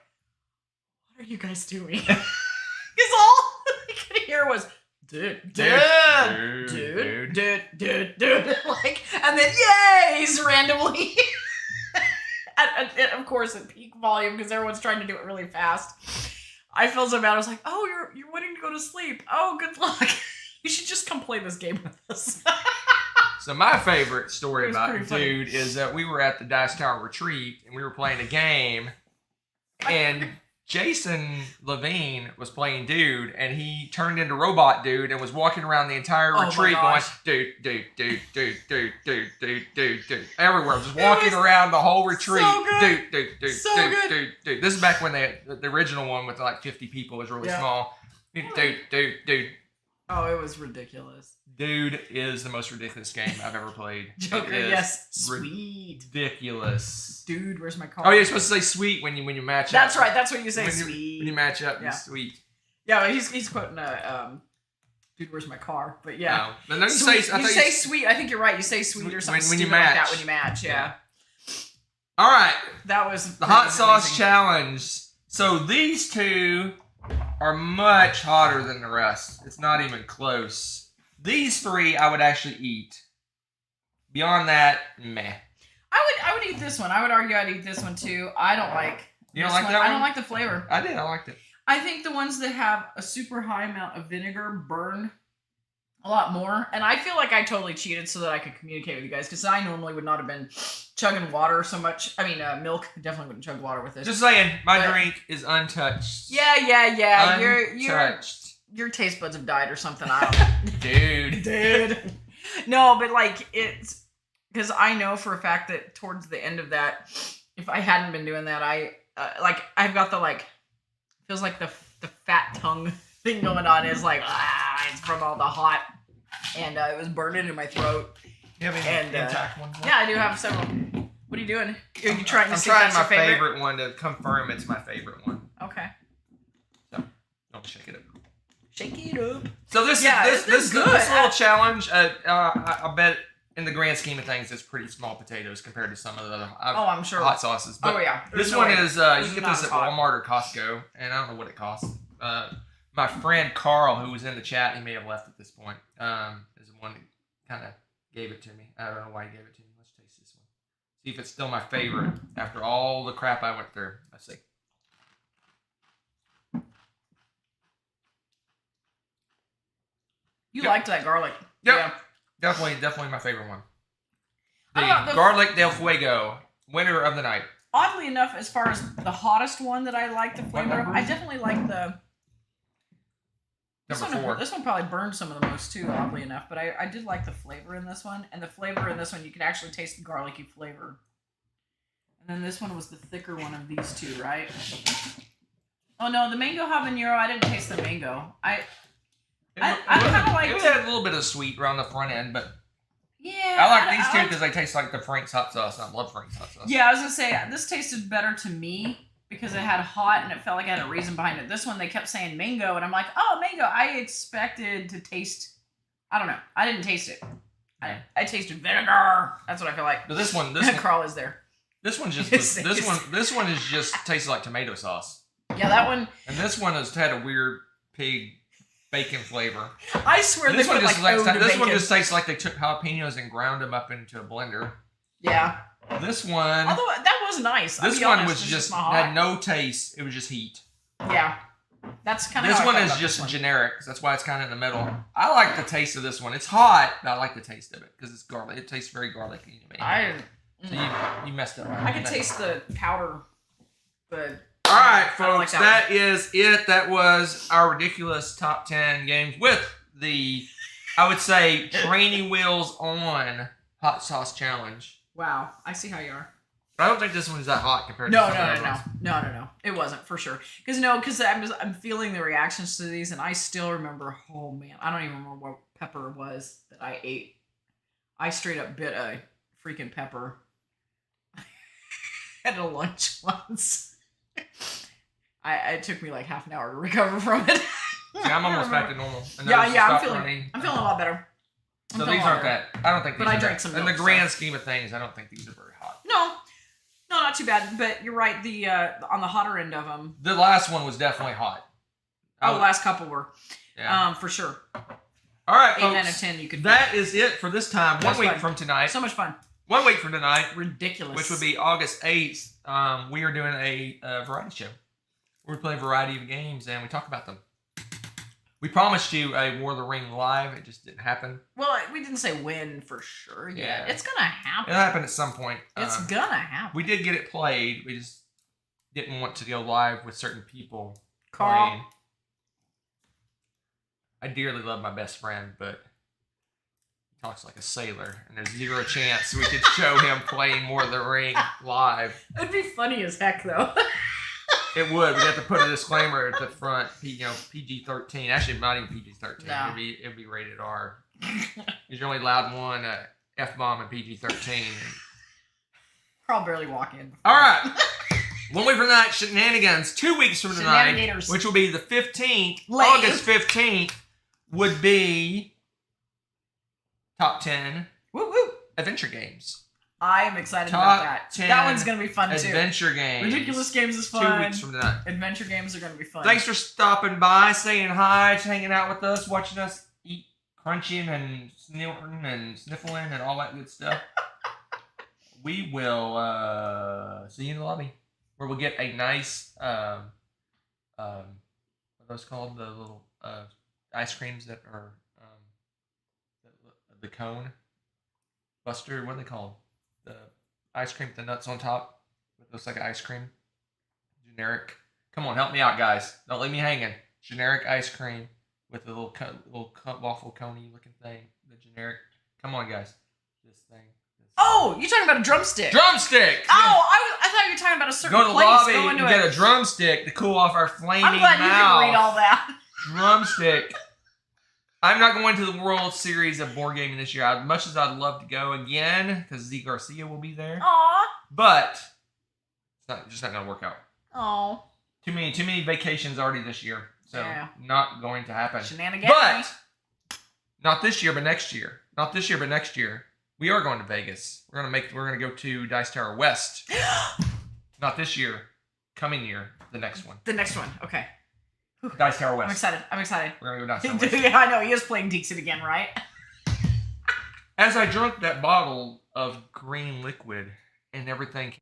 "What are you guys doing?" Because all I could hear was dude, like, and then yays randomly. And of course at peak volume because everyone's trying to do it really fast. I feel so bad. I was like, "Oh, you're waiting to go to sleep. Oh, good luck. You should just come play this game with us." So my favorite story about funny. Dude is that we were at the Dice Tower Retreat and we were playing a game, and Jason Levine was playing Dude, and he turned into Robot Dude and was walking around the entire retreat going, dude, everywhere, just walking around the whole retreat. So good. Dude. This is back when the original one with like 50 people was really small. Dude. Oh, it was ridiculous. Dude is the most ridiculous game I've ever played. Joker, yes. Sweet. Ridiculous. Dude, where's my car? Oh, you're supposed to say sweet when you match up. That's right. That's what you say, sweet. When you match up, you sweet. Yeah, he's quoting dude, where's my car? But yeah. No. Then you say say sweet. I think you're right. You say sweet or something when you stupid match. like that when you match. Yeah. All right. That was the hot sauce challenge. So these two are much hotter than the rest. It's not even close. These three I would actually eat. Beyond that, meh. I would eat this one. I would argue I'd eat this one too. I don't like. You don't like that one? I don't like the flavor. I did. I liked it. I think the ones that have a super high amount of vinegar burn a lot more. And I feel like I totally cheated so that I could communicate with you guys because I normally would not have been chugging water so much. I mean, milk. Definitely wouldn't chug water with this. Just saying, my drink is untouched. Yeah. Untouched. Your taste buds have died or something. I don't know. Dude. No, but like it's because I know for a fact that towards the end of that, if I hadn't been doing that, I've got the like feels like the fat tongue thing going on. Is like it's from all the hot, and it was burning in my throat. You have any intact ones? Yeah, I do have several. What are you doing? Are you trying to see I'm if trying that's my your favorite one to confirm it's my favorite one. Okay. So don't shake it up. Shake it up. So this little challenge, I bet in the grand scheme of things, it's pretty small potatoes compared to some of the other I'm sure. hot sauces. But this one is, you can get this at Walmart or Costco, and I don't know what it costs. My friend Carl, who was in the chat, he may have left at this point, is the one that kind of gave it to me. I don't know why he gave it to me. Let's taste this one. See if it's still my favorite after all the crap I went through. Let's see. You liked that garlic. Yep. Yeah. Definitely my favorite one. I The don't know, Garlic del Fuego, winner of the night. Oddly enough, as far as the hottest one that I like the flavor of, I definitely like the... Number 4. This one probably burned some of the most too, oddly enough, but I did like the flavor in this one. And the flavor in this one, you could actually taste the garlicky flavor. And then this one was the thicker one of these two, right? Oh no, the mango habanero, I didn't taste the mango. I kind of like... It had a little bit of sweet around the front end, but... Yeah. I like these two because they taste like the Frank's hot sauce. I love Frank's hot sauce. Yeah, I was going to say, this tasted better to me because it had hot and it felt like it had a reason behind it. This one, they kept saying mango, and I'm like, oh, mango. I expected to taste... I don't know. I didn't taste it. I tasted vinegar. That's what I feel like. But this one... Carl is there. This one just... this one is just tasted like tomato sauce. Yeah, that one... And this one has had a weird pig... bacon flavor. I swear this one just like this one just tastes like they took jalapenos and ground them up into a blender. Yeah. This one, although that was nice. This one was just had no taste. It was just heat. Yeah. That's kind of this one is just generic. That's why it's kind of in the middle. I like the taste of this one. It's hot, but I like the taste of it because it's garlic. It tastes very garlicky to me. So you messed up. I can taste the powder, but. All right, folks, like that is it. That was our ridiculous top 10 games with the, I would say, training wheels on hot sauce challenge. Wow, I see how you are. I don't think this one is that hot compared to No. It wasn't for sure. Because I'm feeling the reactions to these, and I still remember. Oh man, I don't even remember what pepper was that I ate. I straight up bit a freaking pepper at a lunch once. It took me like half an hour to recover from it. Yeah, I'm almost back to normal. I'm feeling a lot better. So these aren't that. I don't think these. But I drank some. In the grand scheme of things, I don't think these are very hot. No, not too bad. But you're right. The on the hotter end of them. The last one was definitely hot. The last couple were. Yeah. For sure. All right, 8 folks. out of 10. You could. That is it for this time. 1 week from tonight. So much fun. 1 week from tonight. Ridiculous. Which would be August 8th. We are doing a variety show. We play a variety of games and we talk about them. We promised you a War of the Ring live. It just didn't happen. Well, we didn't say when for sure yet. Yeah. It's going to happen. It'll happen at some point. It's going to happen. We did get it played. We just didn't want to go live with certain people Carl. playing. I dearly love my best friend, but he talks like a sailor, and there's zero chance we could show him playing War of the Ring live. It'd be funny as heck, though. It would. We'd have to put a disclaimer at the front. PG-13. Actually, not even PG-13. No. It'd be rated R. Because you're only allowed one F-bomb in PG-13. Carl barely walk in. All right. 1 week from tonight, shenanigans. 2 weeks from tonight, which will be the 15th, August 15th, would be top 10 adventure games. I am excited about that. That one's going to be fun too. Adventure games. Ridiculous games is fun. 2 weeks from tonight. Adventure games are going to be fun. Thanks for stopping by, saying hi, just hanging out with us, watching us eat, crunching and snorting and sniffling and all that good stuff. We will see you in the lobby, where we'll get a nice, what are those called? The little ice creams that are the cone buster. What are they called? The ice cream with the nuts on top. It looks like ice cream. Generic. Come on, help me out, guys. Don't leave me hanging. Generic ice cream with the little waffle coney looking thing. The generic. Come on, guys. This thing. Oh, you're talking about a drumstick. Drumstick! Oh, I thought you were talking about a certain place. Go to the lobby and get a drumstick to cool off our flaming mouth. I'm glad you can read all that. Drumstick. I'm not going to the World Series of board gaming this year. As much as I'd love to go again, because Z Garcia will be there. Aw. But it's just not going to work out. Aw. Too many vacations already this year. So not going to happen. Shenanigans. But not this year, but next year. Not this year, but next year. We are going to Vegas. We're gonna go to Dice Tower West. Not this year. Coming year. The next one. The next one. Okay. Dice Tower West. I'm excited. We're gonna go Dice Tower West. Yeah, I know. He is playing Dixit again, right? As I drank that bottle of green liquid and everything.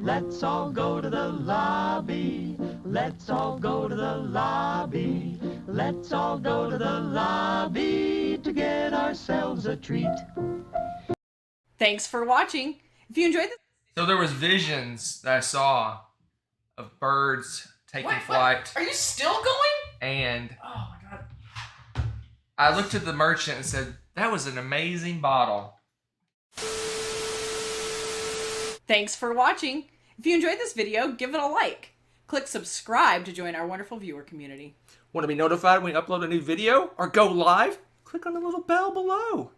Let's all go to the lobby. Let's all go to the lobby. Let's all go to the lobby to get ourselves a treat. Thanks for watching. If you enjoyed this, So there was visions that I saw of birds taking flight, Are you still going? and Oh my god. I looked at the merchant and said, "That was an amazing bottle." thanks for watching. If you enjoyed this video, give it a like. Click subscribe to join our wonderful viewer community. Want to be notified when we upload a new video or go live? Click on the little bell below.